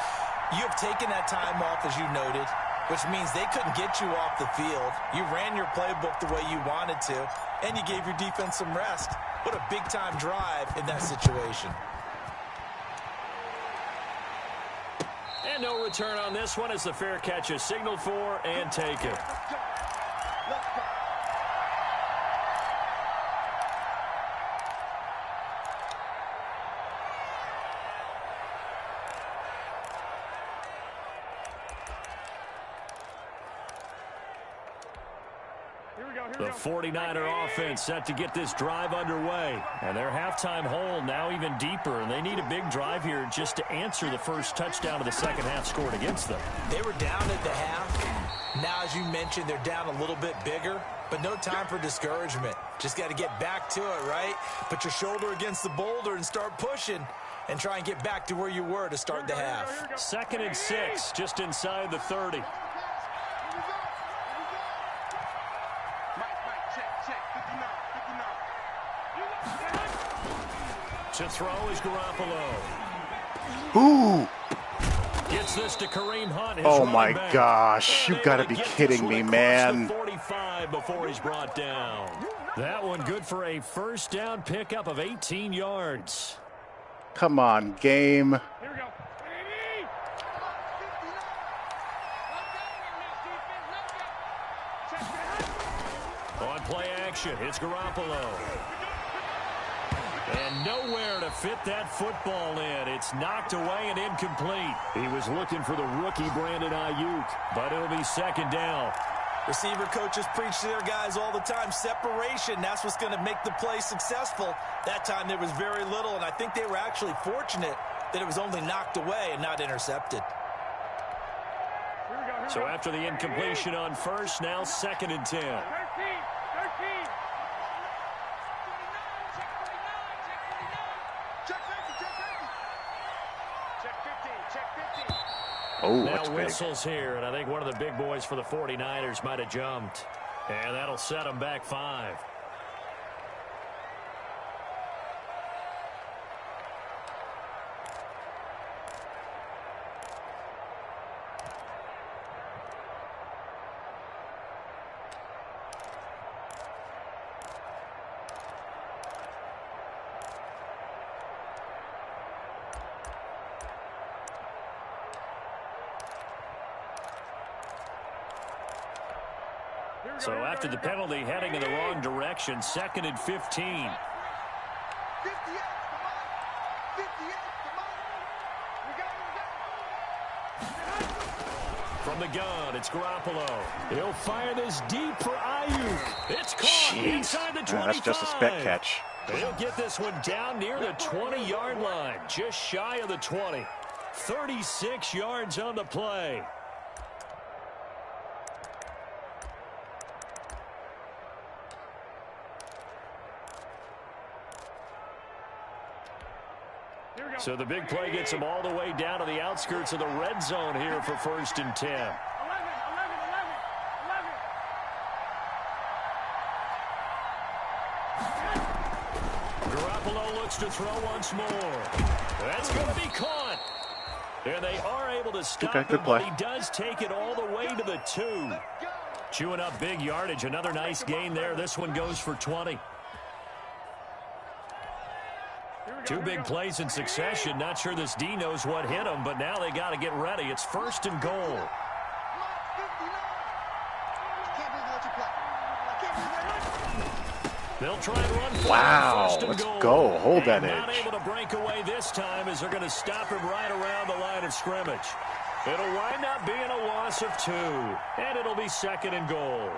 Speaker 3: you have taken that time off, as you noted, which means they couldn't get you off the field. You ran your playbook the way you wanted to, and you gave your defense some rest. What a big-time drive in that situation.
Speaker 1: And no return on this one as the fair catch is signaled for and taken. The 49er offense set to get this drive underway. And their halftime hole now even deeper. And they need a big drive here just to answer the first touchdown of the second half scored against them.
Speaker 3: They were down at the half. Now, as you mentioned, they're down a little bit bigger. But no time for discouragement. Just got to get back to it, right? Put your shoulder against the boulder and start pushing. And try and get back to where you were to start the half.
Speaker 1: 2nd and 6, just inside the 30. To throw is Garoppolo.
Speaker 2: Ooh.
Speaker 1: Gets this to Kareem Hunt.
Speaker 2: Oh my gosh, you got to be kidding me, man.
Speaker 1: 45 before he's brought down. That one good for a first down pickup of 18 yards.
Speaker 2: Come on, game.
Speaker 4: Here we go.
Speaker 1: On play action, it's Garoppolo. And nowhere to fit that football in. It's knocked away and incomplete. He was looking for the rookie Brandon Ayuk, but it'll be 2nd down.
Speaker 3: Receiver coaches preach to their guys all the time. Separation, that's what's going to make the play successful. That time there was very little, and I think they were actually fortunate that it was only knocked away and not intercepted.
Speaker 4: Here
Speaker 1: So after the incompletion on first, now 2nd and 10.
Speaker 4: 13.
Speaker 2: Oh,
Speaker 1: now
Speaker 2: that's big.
Speaker 1: whistles here, and I think one of the big boys for the 49ers might have jumped. And that'll set them back 5. So after the penalty, heading in the wrong direction, 2nd and 15. From the gun, it's Garoppolo. He'll fire this deep for Ayuk. It's caught inside the 25.
Speaker 2: That's just a spec catch.
Speaker 1: He'll get this one down near the 20-yard line, just shy of the 20. 36 yards on the play. So the big play gets him all the way down to the outskirts of the red zone here for 1st and 10.
Speaker 4: 11.
Speaker 1: Garoppolo looks to throw once more. That's going to be caught. And they are able to stop him, but he does take it all the way to the 2. Chewing up big yardage. Another nice gain there. This one goes for 20. 2 big plays in succession. Not sure this D knows what hit him, but now they got to get ready. It's 1st and goal. They'll try and run.
Speaker 2: Wow, let's go. Hold that edge.
Speaker 1: Not able to break away this time as they're going to stop him right around the line of scrimmage. It'll wind up being a loss of 2, and it'll be 2nd and goal.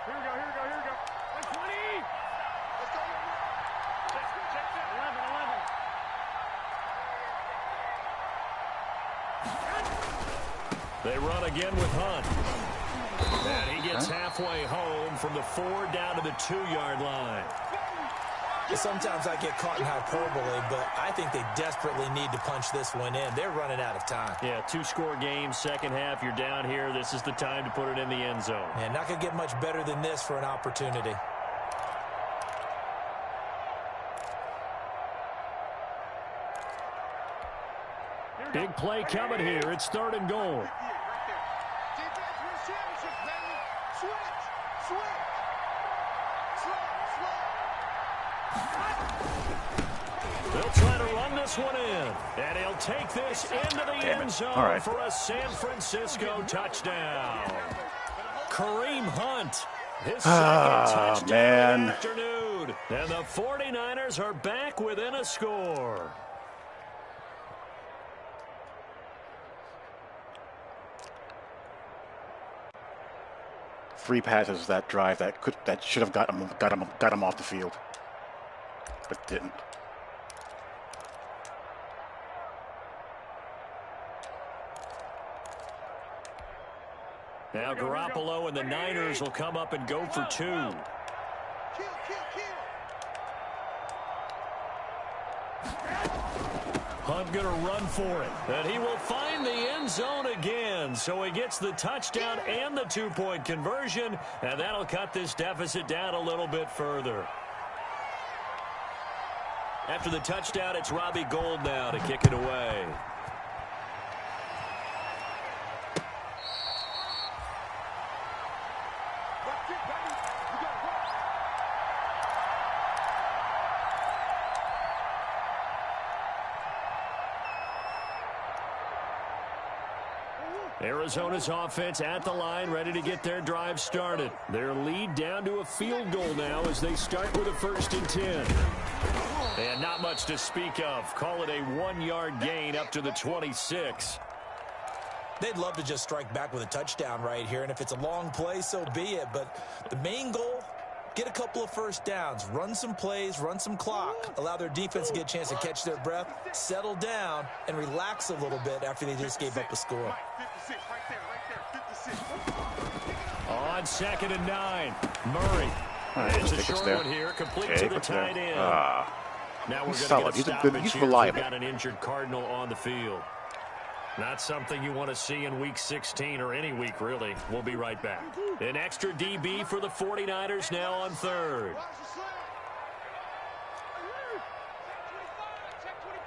Speaker 4: Here we go. 20. Let's go. Check. 11.
Speaker 1: They run again with Hunt. And he gets halfway home from the 4 down to the 2-yard line.
Speaker 3: Sometimes I get caught in hyperbole, but I think they desperately need to punch this one in. They're running out of time.
Speaker 1: Yeah, 2-score game, second half. You're down here. This is the time to put it in the end zone.
Speaker 3: Yeah, not going to get much better than this for an opportunity.
Speaker 1: Big play coming here. It's 3rd and goal. They'll try to run this one in. And he'll take this into the end zone for a San Francisco touchdown. Kareem Hunt, his second touchdown of the afternoon. And the 49ers are back within a score.
Speaker 2: Free passes that drive that should have got him off the field, but didn't.
Speaker 1: Now Garoppolo and the Niners will come up and go for 2. Hunt going to run for it. And he will find the end zone again. So he gets the touchdown and the 2-point conversion. And that'll cut this deficit down a little bit further. After the touchdown, it's Robbie Gould now to kick it away. Arizona's offense at the line, ready to get their drive started. Their lead down to a field goal now as they start with a 1st and 10. And not much to speak of. Call it a 1-yard gain up to the 26.
Speaker 3: They'd love to just strike back with a touchdown right here, and if it's a long play, so be it. But the main goal, get a couple of first downs, run some plays, run some clock, allow their defense to get a chance to catch their breath, settle down, and relax a little bit after they just gave up a score.
Speaker 4: 56, right there, 56.
Speaker 1: On 2nd and 9, Murray. It's a short one here, complete to the tight end. Now we're going to get a stoppage
Speaker 2: he's
Speaker 1: here.
Speaker 2: reliable.
Speaker 1: We've got an injured Cardinal on the field. Not something you want to see in Week 16 or any week, really. We'll be right back. An extra DB for the 49ers now on 3rd.
Speaker 4: Check 25.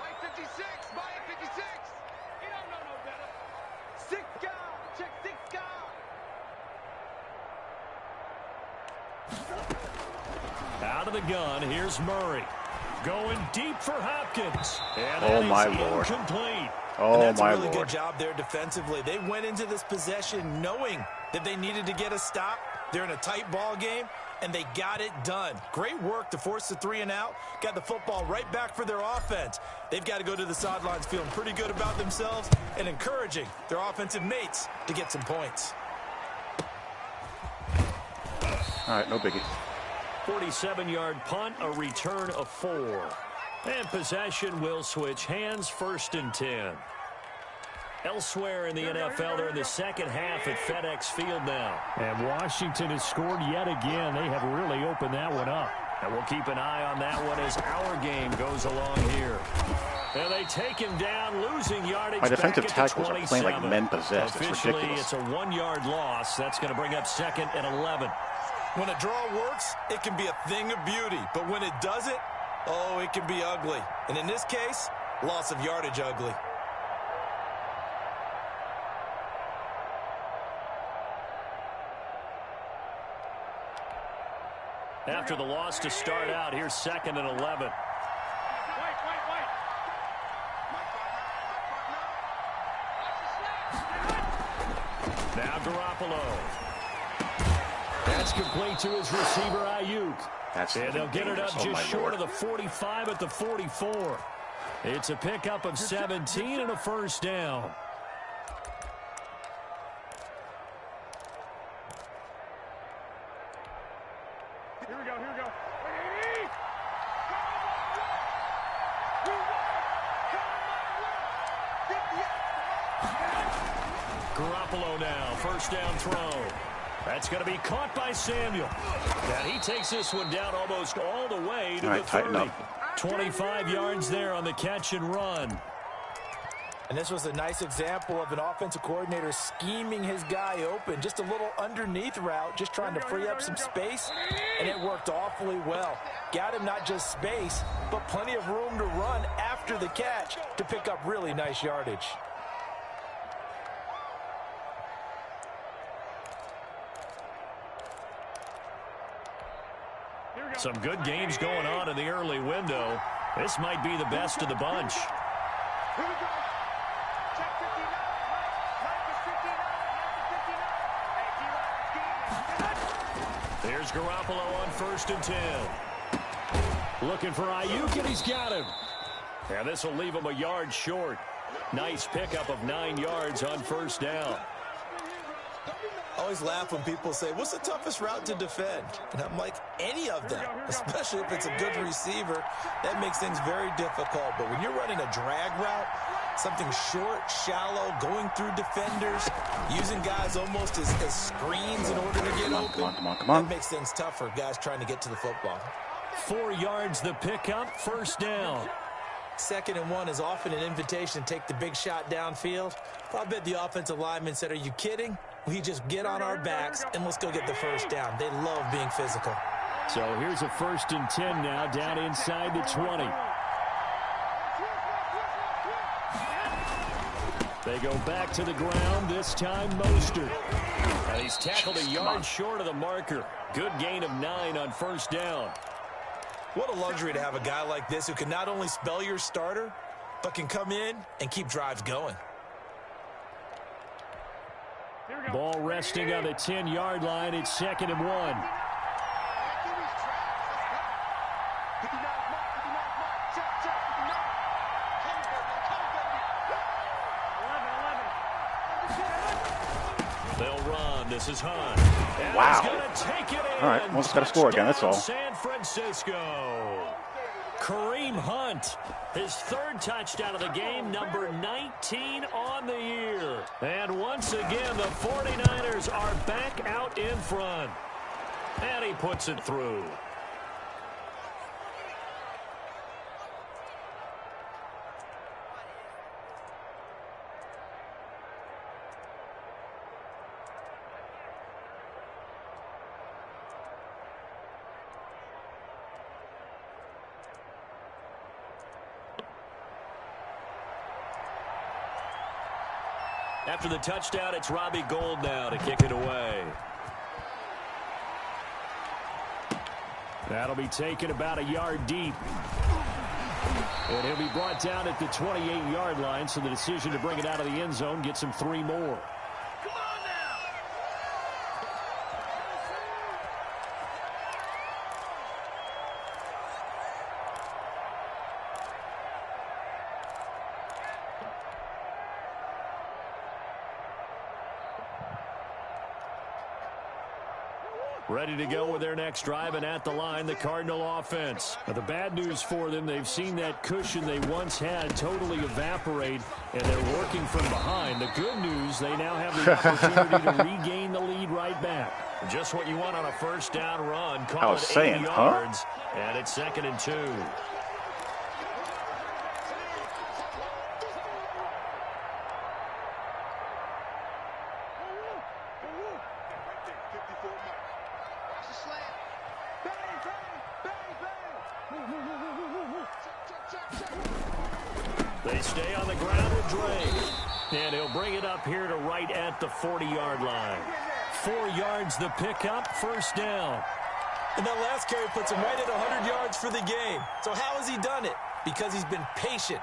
Speaker 4: Mike 56. Mike 56. He don't know no better. 6 guy. Check 6 guy.
Speaker 1: Out of the gun, here's Murray. Going deep for Hopkins. And
Speaker 2: oh, my
Speaker 1: Lord.
Speaker 2: Incomplete.
Speaker 3: Oh, and that's
Speaker 2: my
Speaker 3: a really
Speaker 2: Lord.
Speaker 3: good job there defensively. They went into this possession knowing that they needed to get a stop. They're in a tight ball game, and they got it done. Great work to force the 3 and out. Got the football right back for their offense. They've got to go to the sidelines feeling pretty good about themselves and encouraging their offensive mates to get some points.
Speaker 2: All right, no biggie.
Speaker 1: 47-yard punt, a return of 4. And possession will switch hands, 1st and 10. Elsewhere in the NFL, they're in the second half at FedEx Field now.
Speaker 5: And Washington has scored yet again. They have really opened that one up.
Speaker 1: And we'll keep an eye on that one as our game goes along here. And they take him down, losing yardage.
Speaker 2: My defensive
Speaker 1: back at the
Speaker 2: tackles are playing like
Speaker 1: 27.
Speaker 2: men possessed. It's
Speaker 1: Officially,
Speaker 2: ridiculous.
Speaker 1: it's a 1-yard loss. That's going to bring up 2nd and 11.
Speaker 3: When a draw works, it can be a thing of beauty. But when it doesn't, oh, it can be ugly. And in this case, loss of yardage ugly.
Speaker 1: After the loss to start out, here's 2nd and 11. Now Garoppolo. That's complete to his receiver, Ayuk. And they'll get it up just short of the 45 at the 44. It's a pickup of 17 and a first down.
Speaker 4: Here we go, here we go.
Speaker 1: Garoppolo now, first down throw. That's going to be caught by Samuel. And he takes this one down almost all the way to the 30. 25 yards there on the catch and run.
Speaker 3: And this was a nice example of an offensive coordinator scheming his guy open. Just a little underneath route, just trying to free up some space, and it worked awfully well. Got him not just space, but plenty of room to run after the catch to pick up really nice yardage.
Speaker 1: Some good games going on in the early window. This might be the best of the bunch.
Speaker 4: Here we go. Check 59. Mike is 59. Hey,
Speaker 1: There's Garoppolo on 1st and 10. Looking for Ayuk, and he's got him. And this will leave him a yard short. Nice pickup of 9 yards on first down.
Speaker 3: I always laugh when people say, what's the toughest route to defend? And I'm like, any of them, especially if it's a good receiver. That makes things very difficult. But when you're running a drag route, something short, shallow, going through defenders, using guys almost as screens in order to get open, that makes things tough for guys trying to get to the football.
Speaker 1: 4 yards the pickup, first down.
Speaker 3: 2nd and 1 is often an invitation to take the big shot downfield. I bet the offensive lineman said, are you kidding? We just get on our backs and let's go get the first down. They love being physical.
Speaker 5: So here's a 1st and 10 now down inside the 20. They go back to the ground, this time Mostert.
Speaker 1: And he's tackled a yard short of the marker. Good gain of 9 on first down.
Speaker 3: What a luxury to have a guy like this who can not only spell your starter, but can come in and keep drives going.
Speaker 5: Ball resting on the 10-yard line. It's 2nd and 1.
Speaker 1: They'll run And this is Hunt. And
Speaker 2: wow.
Speaker 1: he's gonna take it in.
Speaker 2: All right, well, just got to score again, that's all.
Speaker 1: San Francisco. Kareem Hunt, his third touchdown of the game, number 19 on the year. And once again, the 49ers are back out in front. And he puts it through. After the touchdown, it's Robbie Gould now to kick it away.
Speaker 5: That'll be taken about a yard deep. And he'll be brought down at the 28-yard line, so the decision to bring it out of the end zone gets him 3 more. Ready to go with their next drive, and at the line, the Cardinal offense. Now, the bad news for them, they've seen that cushion they once had totally evaporate, and they're working from behind. The good news, they now have the opportunity to regain the lead right back.
Speaker 1: Just what you want on a first down run. Call
Speaker 2: I was
Speaker 1: it 8
Speaker 2: saying,
Speaker 1: yards, and it's 2nd and 2. They stay on the ground with Drake. And he'll bring it up here to right at the 40-yard line. 4 yards the pickup, first down.
Speaker 3: And that last carry puts him right at 100 yards for the game. So how has he done it? Because he's been patient,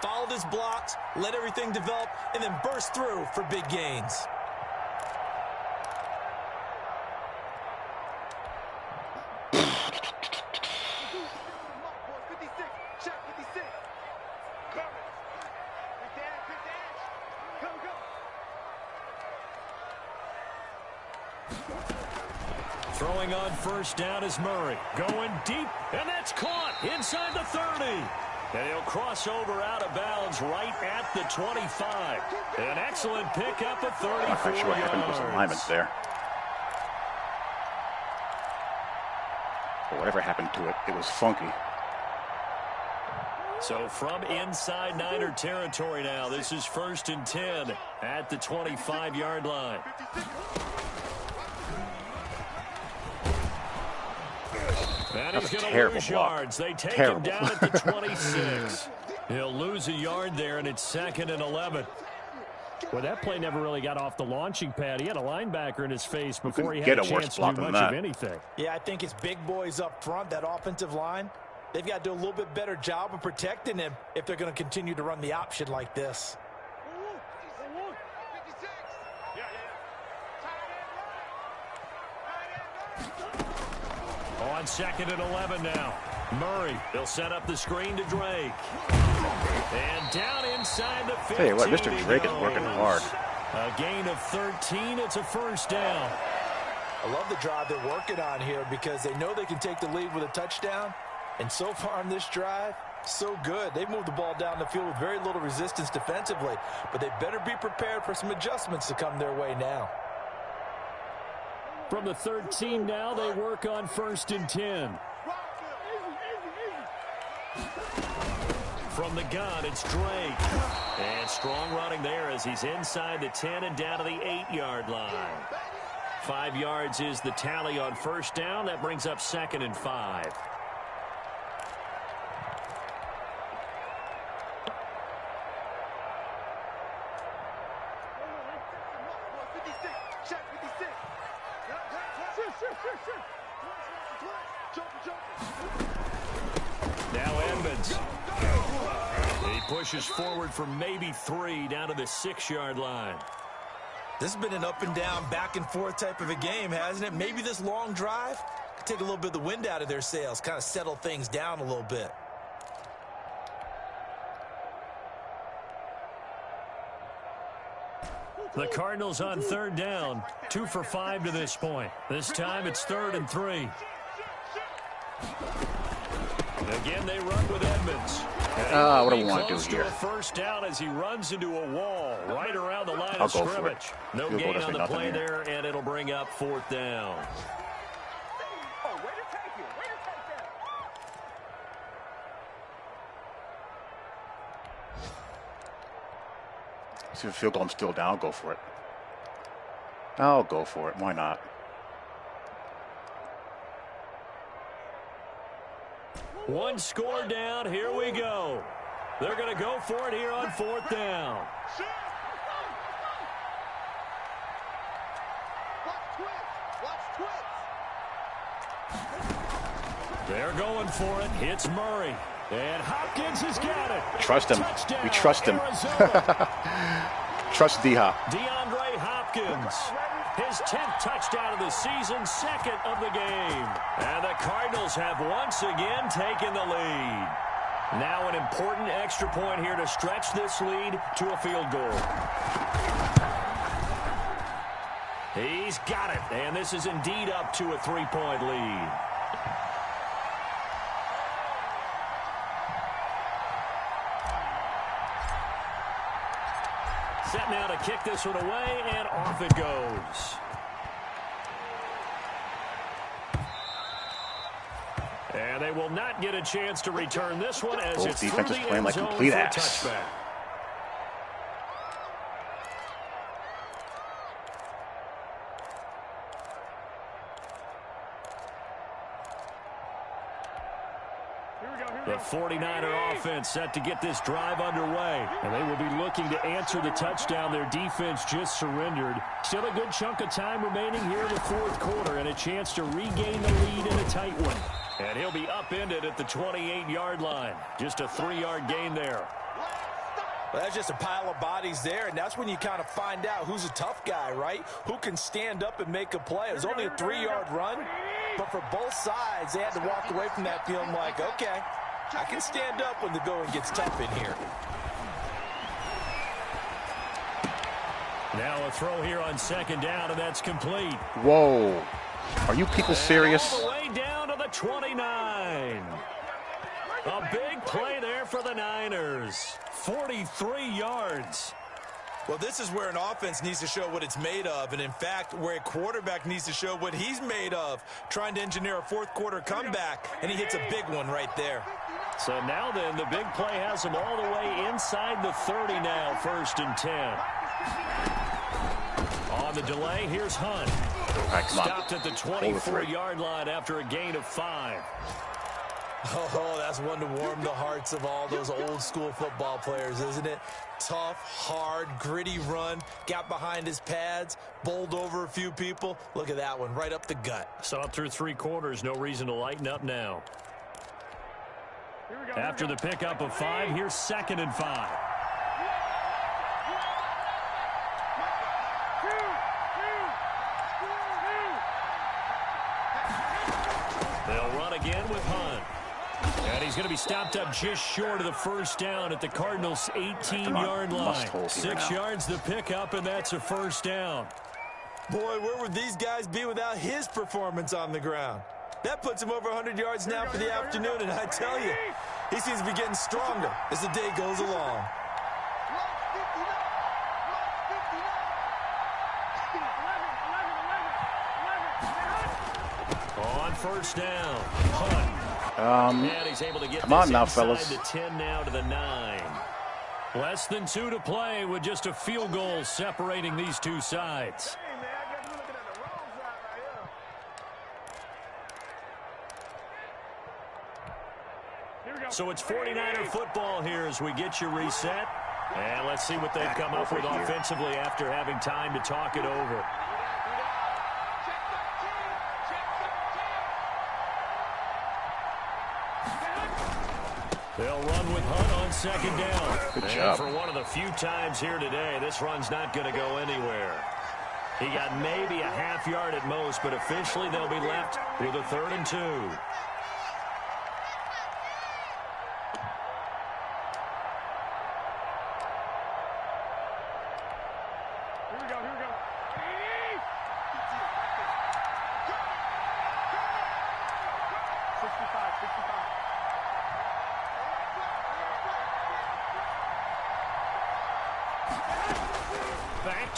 Speaker 3: followed his blocks, let everything develop, and then burst through for big gains.
Speaker 1: Throwing on first down is Murray. Going deep, and that's caught inside the 30. And he'll cross over out of bounds right at the 25. An excellent pickup of 34
Speaker 2: I'm not sure what happened with the alignment there. But whatever happened to it, it was funky.
Speaker 1: So from inside Niner territory now, this is 1st and 10 at the 25-yard line. And he's going to lose yards. They take him down at the 26. He'll lose a yard there, and it's 2nd and 11.
Speaker 5: Well, that play never really got off the launching pad. He had a linebacker in his face before he had a chance to do much of anything.
Speaker 3: Yeah, I think it's big boys up front, that offensive line. They've got to do a little bit better job of protecting him if they're going to continue to run the option like this.
Speaker 1: On 2nd and 11 now. Murray, they'll set up the screen to Drake. And down inside the 15.
Speaker 2: Tell you what, Mr. Drake is working hard.
Speaker 1: A gain of 13. It's a first down.
Speaker 3: I love the drive they're working on here because they know they can take the lead with a touchdown. And so far on this drive, so good. They've moved the ball down the field with very little resistance defensively. But they better be prepared for some adjustments to come their way now.
Speaker 5: From the 13 now, they work on 1st and 10.
Speaker 1: From the gun, it's Drake. And strong running there as he's inside the 10 and down to the 8-yard line. 5 yards is the tally on first down. That brings up 2nd and 5. Now Edmonds. He pushes forward for maybe 3 down to the 6-yard line.
Speaker 3: This has been an up and down, back and forth type of a game, hasn't it? Maybe this long drive could take a little bit of the wind out of their sails, kind of settle things down a little bit.
Speaker 5: The Cardinals on third down, 2 for 5 to this point. This time it's 3rd and 3. Again, they run with Edmonds.
Speaker 2: What do we want to do here?
Speaker 5: A first down as he runs into a wall right around the line of scrimmage. No gain on the play there, and it'll bring up 4th down.
Speaker 2: See if the field goal, I'm still down. I'll go for it. I'll go for it. Why not?
Speaker 5: One score down. Here we go. They're going to go for it here on 4th down. They're going for it. It's Murray. And Hopkins has got it.
Speaker 2: Trust him.
Speaker 5: Touchdown,
Speaker 2: we trust him. Trust D-Hop.
Speaker 5: DeAndre Hopkins. His 10th touchdown of the season, 2nd of the game. And the Cardinals have once again taken the lead. Now an important extra point here to stretch this lead to a field goal. He's got it. And this is indeed up to a 3-point lead. Set now to kick this one away, and off it goes. And they will not get a chance to return this one as it's through the end zone for a touchback. The 49er offense set to get this drive underway. And they will be looking to answer the touchdown their defense just surrendered. Still a good chunk of time remaining here in the 4th quarter and a chance to regain the lead in a tight one. And he'll be upended at the 28-yard line. Just a 3-yard gain there.
Speaker 3: Well, that's just a pile of bodies there, and that's when you kind of find out who's a tough guy, right? Who can stand up and make a play. It was only a 3-yard run, but for both sides, they had to walk away from that feeling like, okay, I can stand up when the going gets tough in here.
Speaker 5: Now a throw here on 2nd down, and that's complete.
Speaker 2: Whoa. Are you people serious?
Speaker 5: All the way down to the 29. A big play there for the Niners. 43 yards.
Speaker 3: Well, this is where an offense needs to show what it's made of, and in fact, where a quarterback needs to show what he's made of, trying to engineer a 4th quarter comeback, and he hits a big one right there.
Speaker 5: So now then, the big play has him all the way inside the 30 now, 1st and 10. On the delay, here's Hunt.
Speaker 2: All right, come on.
Speaker 5: Stopped at the 24-yard line after a gain of 5.
Speaker 3: Oh, that's one to warm the hearts of all those old-school football players, isn't it? Tough, hard, gritty run, got behind his pads, bowled over a few people. Look at that one, right up the gut.
Speaker 5: Saw it through 3 quarters, no reason to lighten up now. After the pickup of 5, here's 2nd and 5. They'll run again with Hunt. And he's going to be stopped up just short of the 1st down at the Cardinals' 18-yard line. 6 yards the pickup, and that's a 1st down.
Speaker 3: Boy, where would these guys be without his performance on the ground? That puts him over 100 yards now for the afternoon, and I tell you, he seems to be getting stronger as the day goes along.
Speaker 5: On 1st down, Hunt. And he's able to get
Speaker 2: come on now, fellas.
Speaker 5: The 10 now to the 9. Less than 2 to play with just a field goal separating these two sides. So it's 49er football here as we get you reset. And let's see what they've come up with offensively after having time to talk it over. They'll run with Hunt on 2nd down.
Speaker 2: Good
Speaker 5: and
Speaker 2: job.
Speaker 5: For one of the few times here today, this run's not going to go anywhere. He got maybe a half yard at most, but officially they'll be left with a 3rd and 2.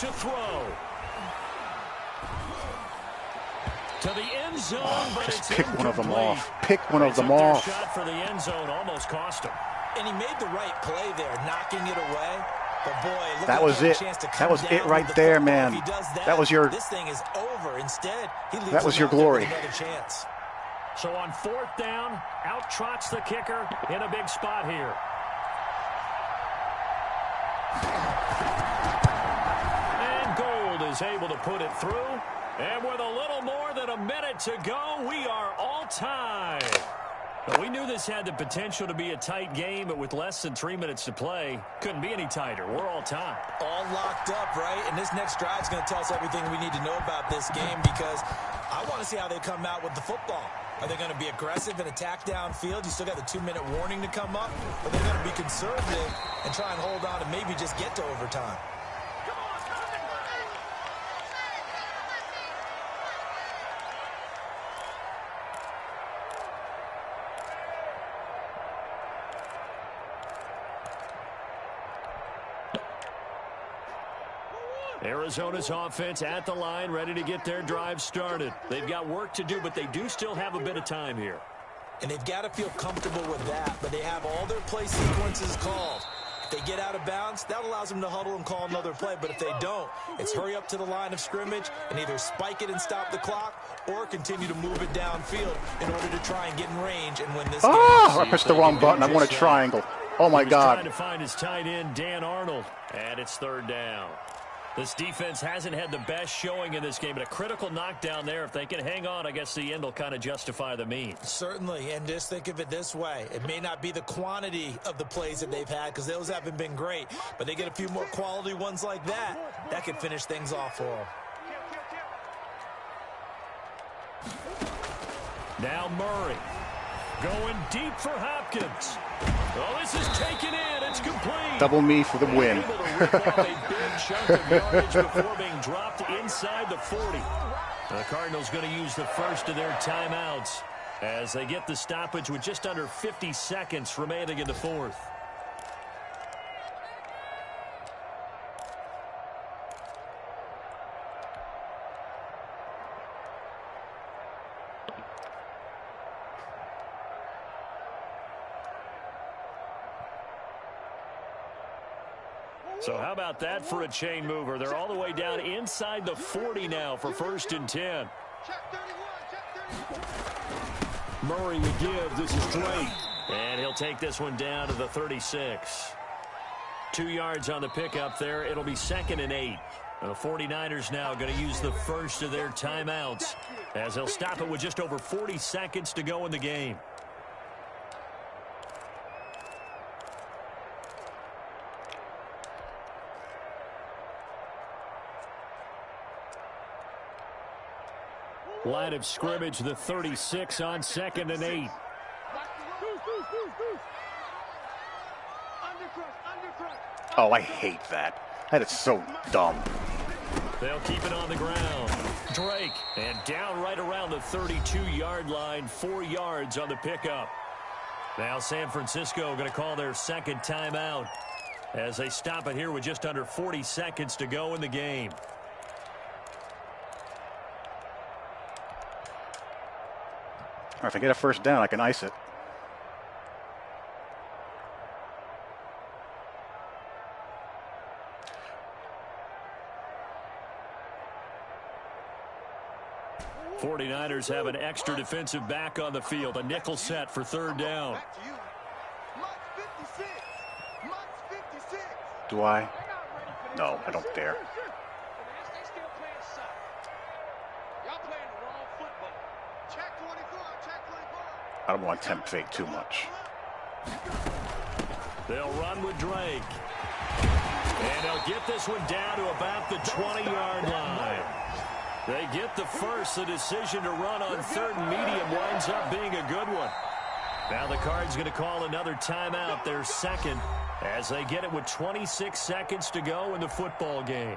Speaker 5: to throw. To the end zone, but
Speaker 2: just
Speaker 5: it's
Speaker 2: pick one of them
Speaker 5: incomplete.
Speaker 2: off. Pick one of them
Speaker 5: They took their
Speaker 2: off.
Speaker 5: shot for the end zone, almost cost him.
Speaker 3: And he made the right play there, knocking it away. But boy, look
Speaker 2: That
Speaker 3: like
Speaker 2: was
Speaker 3: he had
Speaker 2: it.
Speaker 3: a chance to
Speaker 2: That
Speaker 3: come
Speaker 2: was it
Speaker 3: down
Speaker 2: right
Speaker 3: with the
Speaker 2: there,
Speaker 3: football.
Speaker 2: man.
Speaker 3: If he does
Speaker 2: That was your.
Speaker 3: this thing is over. Instead, he leaves
Speaker 2: That was
Speaker 3: him
Speaker 2: your
Speaker 3: out there
Speaker 2: glory.
Speaker 3: with another chance.
Speaker 5: So on 4th down, out trots the kicker in a big spot here. And Gold is able to put it through. And with a little more than a minute to go, we are all tied. But we knew this had the potential to be a tight game, but with less than 3 minutes to play, couldn't be any tighter. We're all tied.
Speaker 3: All locked up, right? And this next drive is going to tell us everything we need to know about this game, because I want to see how they come out with the football. Are they going to be aggressive and attack downfield? You still got the 2-minute warning to come up. Or they're going to be conservative and try and hold on and maybe just get to overtime.
Speaker 5: Arizona's offense at the line, ready to get their drive started. They've got work to do, but they do still have a bit of time here.
Speaker 3: And they've got to feel comfortable with that, but they have all their play sequences called. If they get out of bounds, that allows them to huddle and call another play. But if they don't, it's hurry up to the line of scrimmage and either spike it and stop the clock or continue to move it downfield in order to try and get in range and win this game.
Speaker 2: I pressed the wrong button. I want a triangle. Oh, my God.
Speaker 5: Trying to find his tight end, Dan Arnold, and it's 3rd down. This defense hasn't had the best showing in this game, but a critical knockdown there. If they can hang on, I guess the end will kind of justify the means.
Speaker 3: Certainly, and just think of it this way. It may not be the quantity of the plays that they've had, because those haven't been great, but they get a few more quality ones like that. That could finish things off for them.
Speaker 5: Now Murray going deep for Hopkins. Oh, this is taken in. It's complete.
Speaker 2: Double me for the win.
Speaker 5: Able to rip off a big chunk of yardage before being dropped inside the 40. The Cardinals going to use the first of their timeouts as they get the stoppage with just under 50 seconds remaining in the 4th. So how about that for a chain mover? They're all the way down inside the 40 now for 1st and 10. Murray would give. This is Drake. And he'll take this one down to the 36. 2 yards on the pickup there. It'll be 2nd and 8. The 49ers now going to use the first of their timeouts as they'll stop it with just over 40 seconds to go in the game. Line of scrimmage, the 36 on 2nd and 8.
Speaker 2: Oh, I hate that. That is so dumb.
Speaker 5: They'll keep it on the ground. Drake, and down right around the 32-yard line, 4 yards on the pickup. Now San Francisco going to call their 2nd timeout as they stop it here with just under 40 seconds to go in the game.
Speaker 2: If I get a first down, I can ice it.
Speaker 5: '49ers have an extra defensive back on the field. A nickel set for 3rd down.
Speaker 2: Do I? No, I don't dare. I don't want to tempt fate too much.
Speaker 5: They'll run with Drake. And they'll get this one down to about the 20-yard line. They get the first. The decision to run on 3rd and medium winds up being a good one. Now the Cards going to call another timeout, their 2nd, as they get it with 26 seconds to go in the football game.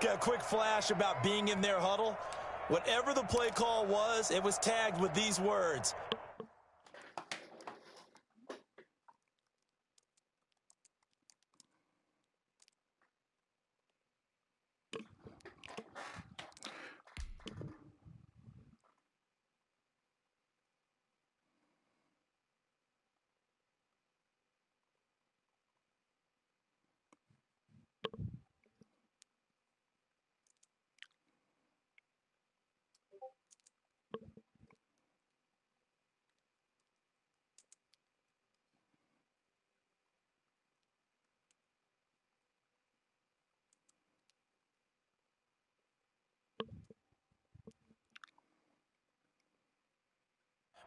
Speaker 3: Got a quick flash about being in their huddle. Whatever the play call was, it was tagged with these words.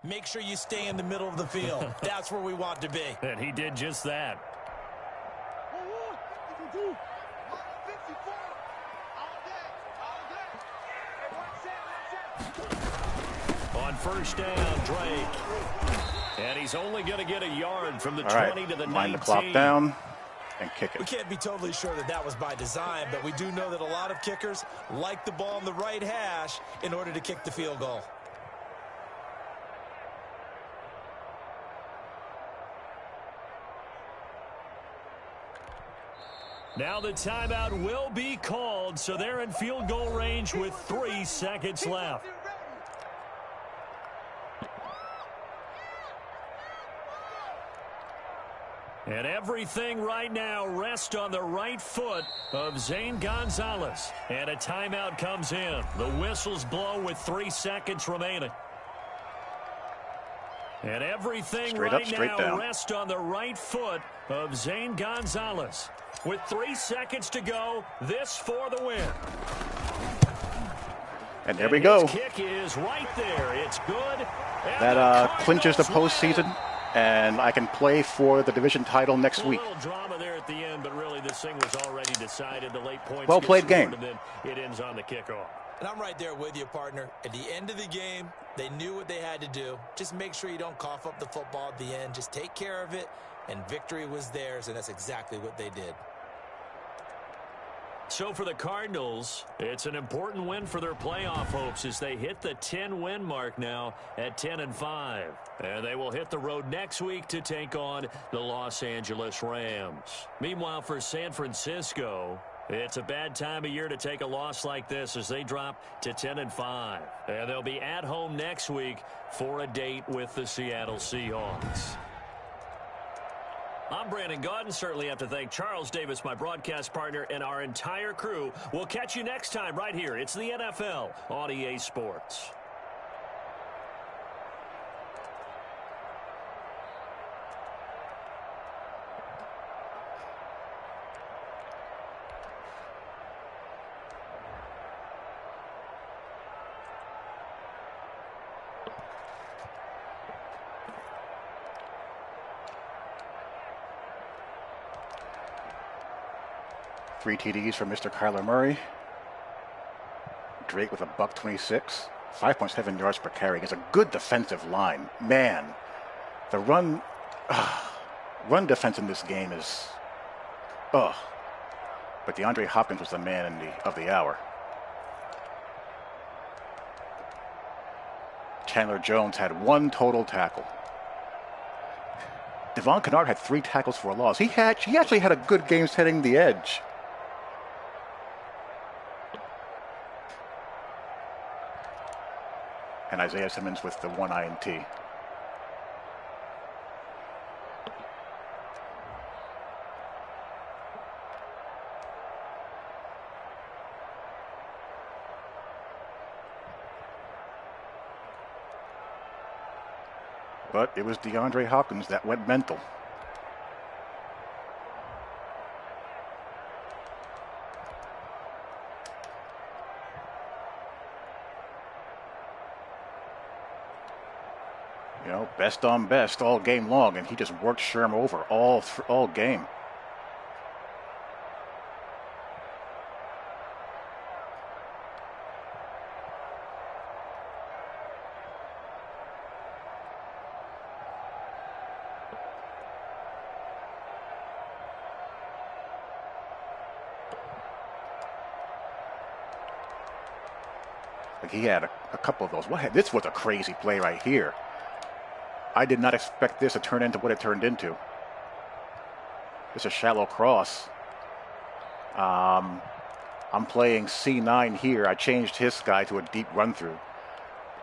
Speaker 3: Make sure you stay in the middle of the field. That's where we want to be.
Speaker 5: And he did just that. On first down, Drake. And he's only going to get a yard from the 20 to the 19.
Speaker 2: Wind the clock down and kick it.
Speaker 3: We can't be totally sure that that was by design, but we do know that a lot of kickers like the ball in the right hash in order to kick the field goal.
Speaker 5: Now the timeout will be called, so they're in field goal range with 3 seconds left. And everything right now rests on the right foot of Zane Gonzalez. And a timeout comes in. The whistles blow with 3 seconds remaining. And everything right now rests on the right foot of Zane Gonzalez. With 3 seconds to go, this for the win.
Speaker 2: And there we go.
Speaker 5: Kick is right there. It's good.
Speaker 2: That clinches the postseason, and I can play for the division title next week.
Speaker 5: A little drama there at the end, but really this thing was already decided. The late points.
Speaker 2: Well played game.
Speaker 5: And then it ends on the kickoff.
Speaker 3: And I'm right there with you, partner. At the end of the game, they knew what they had to do. Just make sure you don't cough up the football at the end. Just take care of it, and victory was theirs, and that's exactly what they did.
Speaker 5: So for the Cardinals, it's an important win for their playoff hopes as they hit the 10-win mark now at 10-5. And they will hit the road next week to take on the Los Angeles Rams. Meanwhile, for San Francisco, it's a bad time of year to take a loss like this as they drop to 10-5. And they'll be at home next week for a date with the Seattle Seahawks. I'm Brandon Gaudin. Certainly have to thank Charles Davis, my broadcast partner, and our entire crew. We'll catch you next time right here. It's the NFL on EA Sports.
Speaker 2: Three TDs from Mr. Kyler Murray. Drake with a $126. 5.7 yards per carry. It's a good defensive line. Man, the run defense in this game is, But DeAndre Hopkins was the man of the hour. Chandler Jones had 1 total tackle. Devon Kennard had 3 tackles for a loss. He actually had a good game setting the edge. And Isaiah Simmons with the 1 INT. But it was DeAndre Hopkins that went mental. You know, best on best all game long, and he just worked Sherm over all game. Like he had a couple of those. This was a crazy play right here. I did not expect this to turn into what it turned into. It's a shallow cross. I'm playing C9 here. I changed his guy to a deep run through.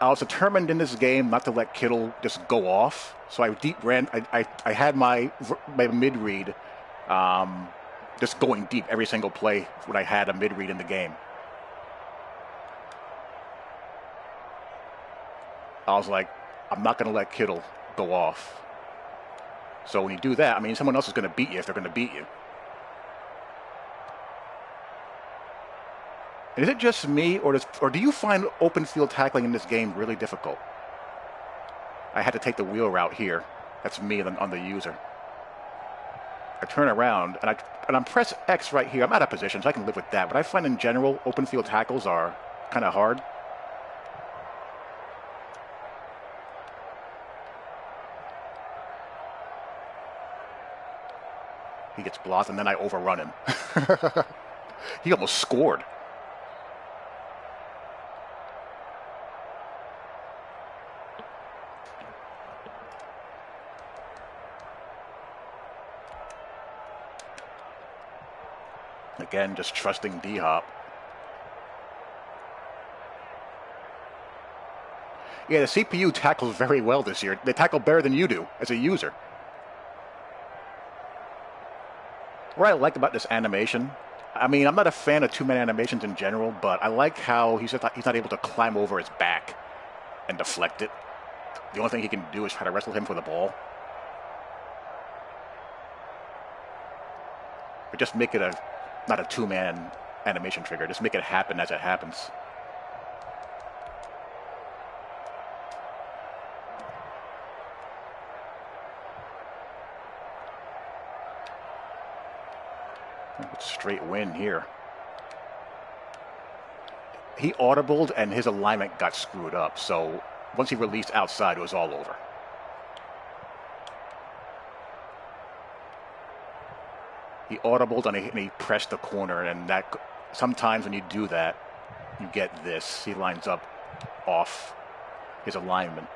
Speaker 2: I was determined in this game not to let Kittle just go off. So I deep ran. I had my mid read just going deep every single play when I had a mid read in the game. I was like, I'm not going to let Kittle go off. So when you do that, I mean, someone else is going to beat you if they're going to beat you. And is it just me, or do you find open field tackling in this game really difficult? I had to take the wheel route here. That's me on the user. I turn around, and I'm press X right here. I'm out of position, so I can live with that. But I find in general, open field tackles are kind of hard. He gets blocked, and then I overrun him. He almost scored. Again, just trusting D-Hop. Yeah, the CPU tackles very well this year. They tackle better than you do as a user. What I like about this animation, I mean, I'm not a fan of two-man animations in general, but I like how he's not able to climb over his back and deflect it. The only thing he can do is try to wrestle him for the ball. But just make it not a two-man animation trigger. Just make it happen as it happens. Straight win here. He audibled and his alignment got screwed up. So once he released outside, it was all over. He audibled and he pressed the corner, and that sometimes when you do that, you get this. He lines up off his alignment,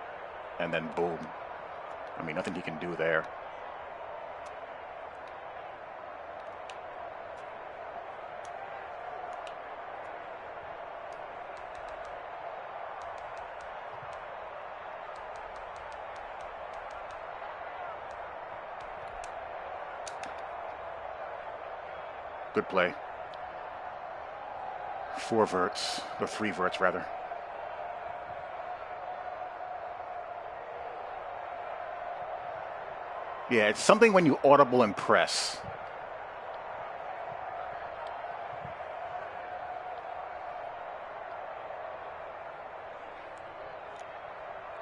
Speaker 2: and then boom. I mean, nothing he can do there. Good play. 4 verts, or 3 verts rather. Yeah, it's something when you audible and press.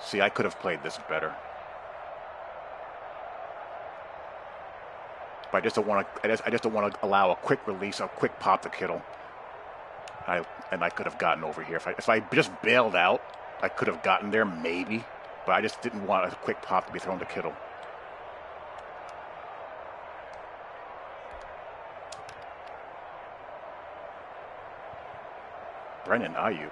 Speaker 2: See, I could have played this better. But I just don't want to allow a quick release, a quick pop to Kittle. And I could have gotten over here. If I just bailed out, I could have gotten there maybe. But I just didn't want a quick pop to be thrown to Kittle. Brennan Ayuk.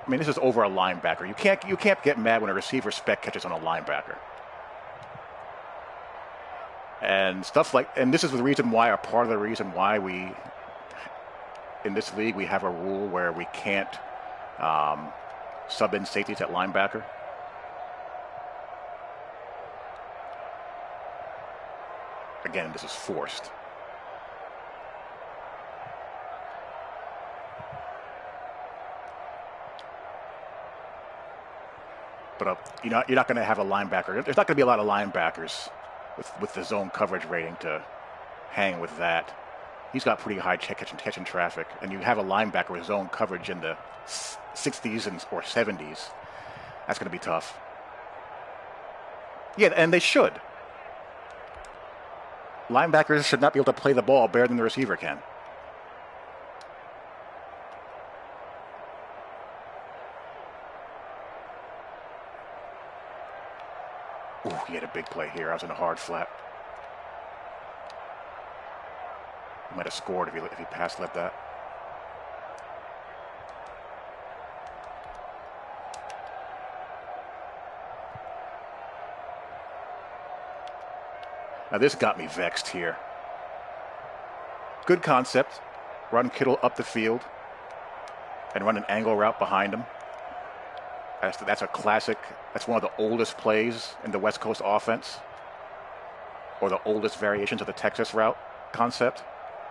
Speaker 2: I mean, this is over a linebacker. You can't get mad when a receiver spec catches on a linebacker. And stuff like, and this is the reason why, or part of the reason why we, in this league, we have a rule where we can't sub in safeties at linebacker. Again, this is forced. But you're not going to have a linebacker. There's not going to be a lot of linebackers with the zone coverage rating to hang with that. He's got pretty high catching traffic, and you have a linebacker with zone coverage in the 60s or 70s. That's going to be tough. Yeah, and they should. Linebackers should not be able to play the ball better than the receiver can. Ooh, he had a big play here. I was in a hard flat. He might have scored if he pass left that. Now this got me vexed here. Good concept. Run Kittle up the field and run an angle route behind him. That's a classic. That's one of the oldest plays in the West Coast offense, or the oldest variations of the Texas route concept.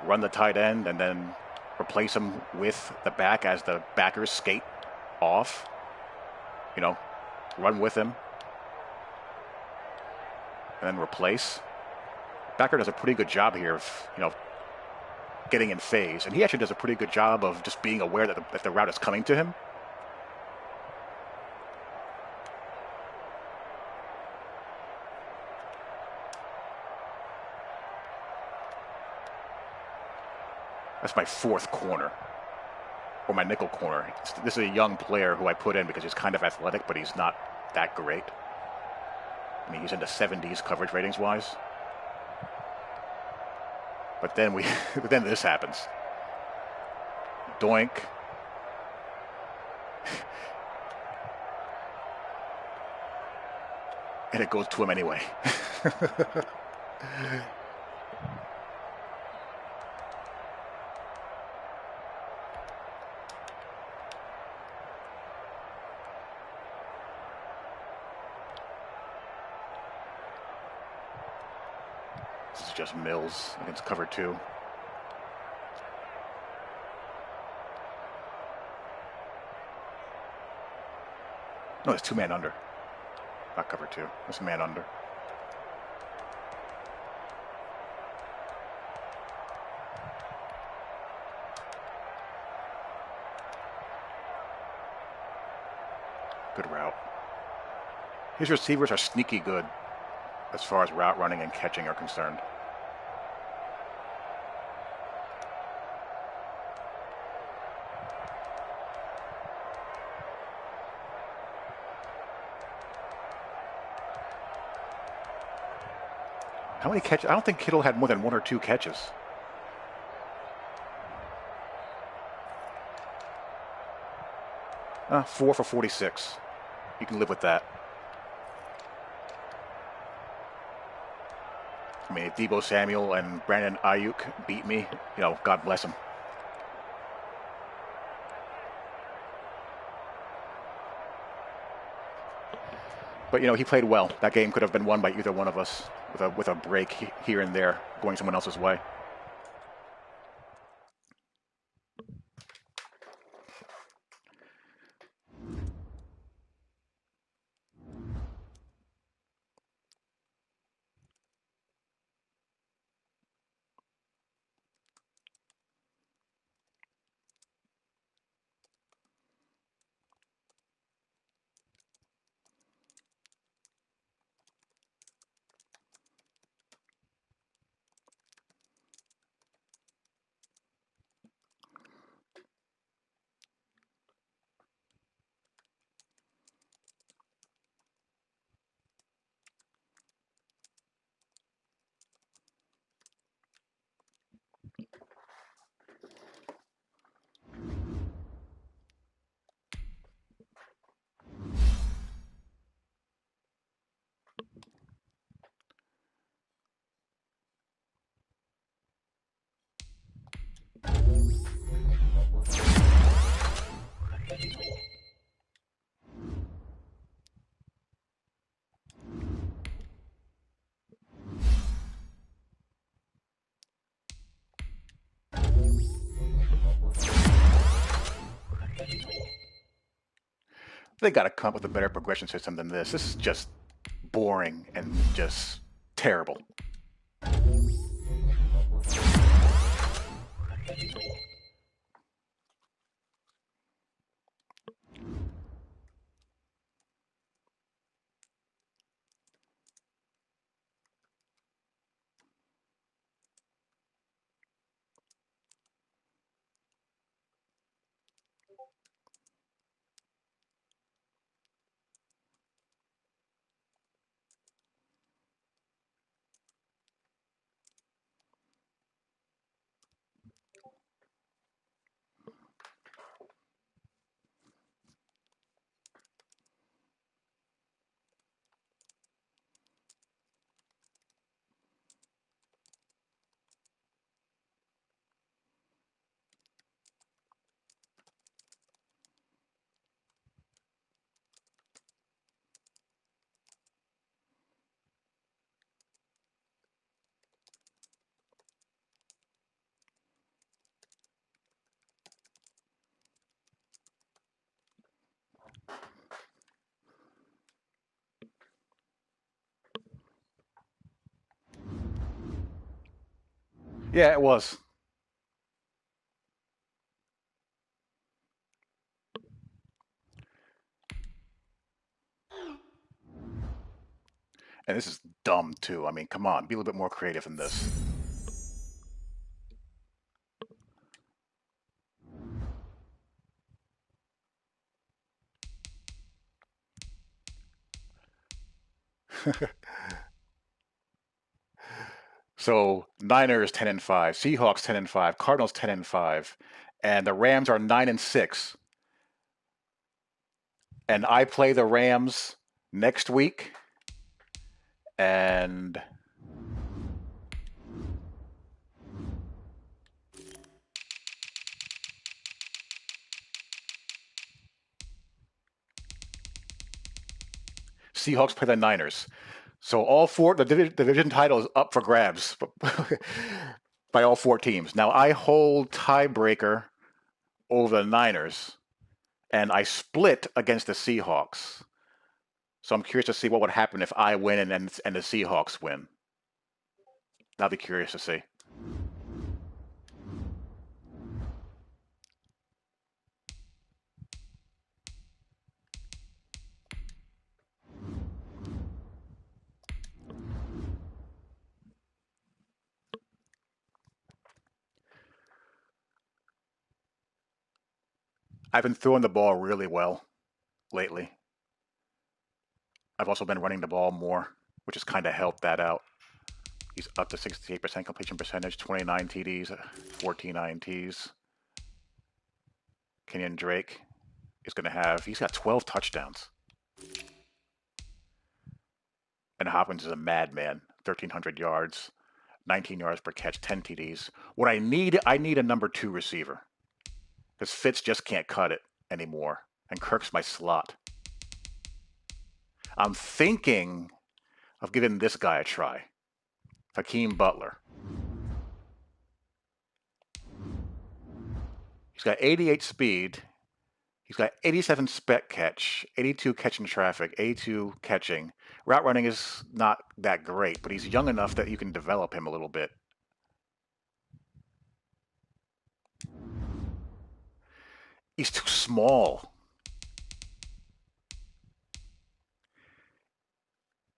Speaker 2: Run the tight end and then replace him with the back as the backers skate off. You know, run with him and then replace. Becker does a pretty good job here of, getting in phase. And he actually does a pretty good job of just being aware that the route is coming to him. That's my fourth corner, or my nickel corner. This is a young player who I put in because he's kind of athletic, but he's not that great. I mean, he's in the 70s coverage ratings-wise. But then then this happens. Doink. And it goes to him anyway. This is just Mills against cover 2. No, it's 2-man under. Not cover 2. It's man under. Good route. His receivers are sneaky good as far as route running and catching are concerned. How many catches? I don't think Kittle had more than 1 or 2 catches. Four for 46. You can live with that. I mean, if Deebo Samuel and Brandon Ayuk beat me, God bless them. But, he played well. That game could have been won by either one of us with a break here and there going someone else's way. They got to come up with a better progression system than this. This is just boring and just terrible. Yeah, it was. And this is dumb, too. I mean, come on. Be a little bit more creative in this. So, Niners 10-5, Seahawks 10-5, Cardinals 10-5, and the Rams are 9-6. And I play the Rams next week. And Seahawks play the Niners. So all four, the division title is up for grabs by all four teams. Now I hold tiebreaker over the Niners, and I split against the Seahawks. So I'm curious to see what would happen if I win and the Seahawks win. I'll be curious to see. I've been throwing the ball really well lately. I've also been running the ball more, which has kind of helped that out. He's up to 68% completion percentage, 29 TDs, 14 INTs. Kenyon Drake is going to have, he's got 12 touchdowns. And Hopkins is a madman, 1,300 yards, 19 yards per catch, 10 TDs. What I need a number 2 receiver. Because Fitz just can't cut it anymore. And Kirk's my slot. I'm thinking of giving this guy a try. Hakeem Butler. He's got 88 speed. He's got 87 spec catch, 82 catching traffic, 82 catching. Route running is not that great, but he's young enough that you can develop him a little bit. He's too small.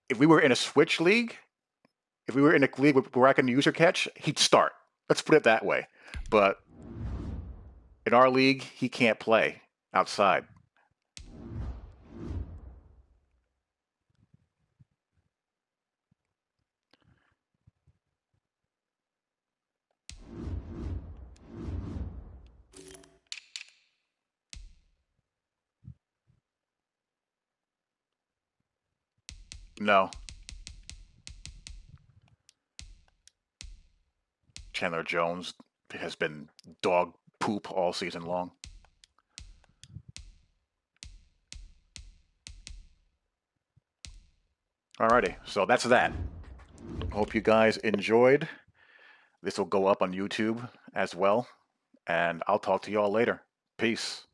Speaker 2: If we were in a switch league, if we were in a league where I can user catch, he'd start. Let's put it that way. But in our league, he can't play outside. No. Chandler Jones has been dog poop all season long. Alrighty, so that's that. Hope you guys enjoyed. This will go up on YouTube as well, and I'll talk to y'all later. Peace.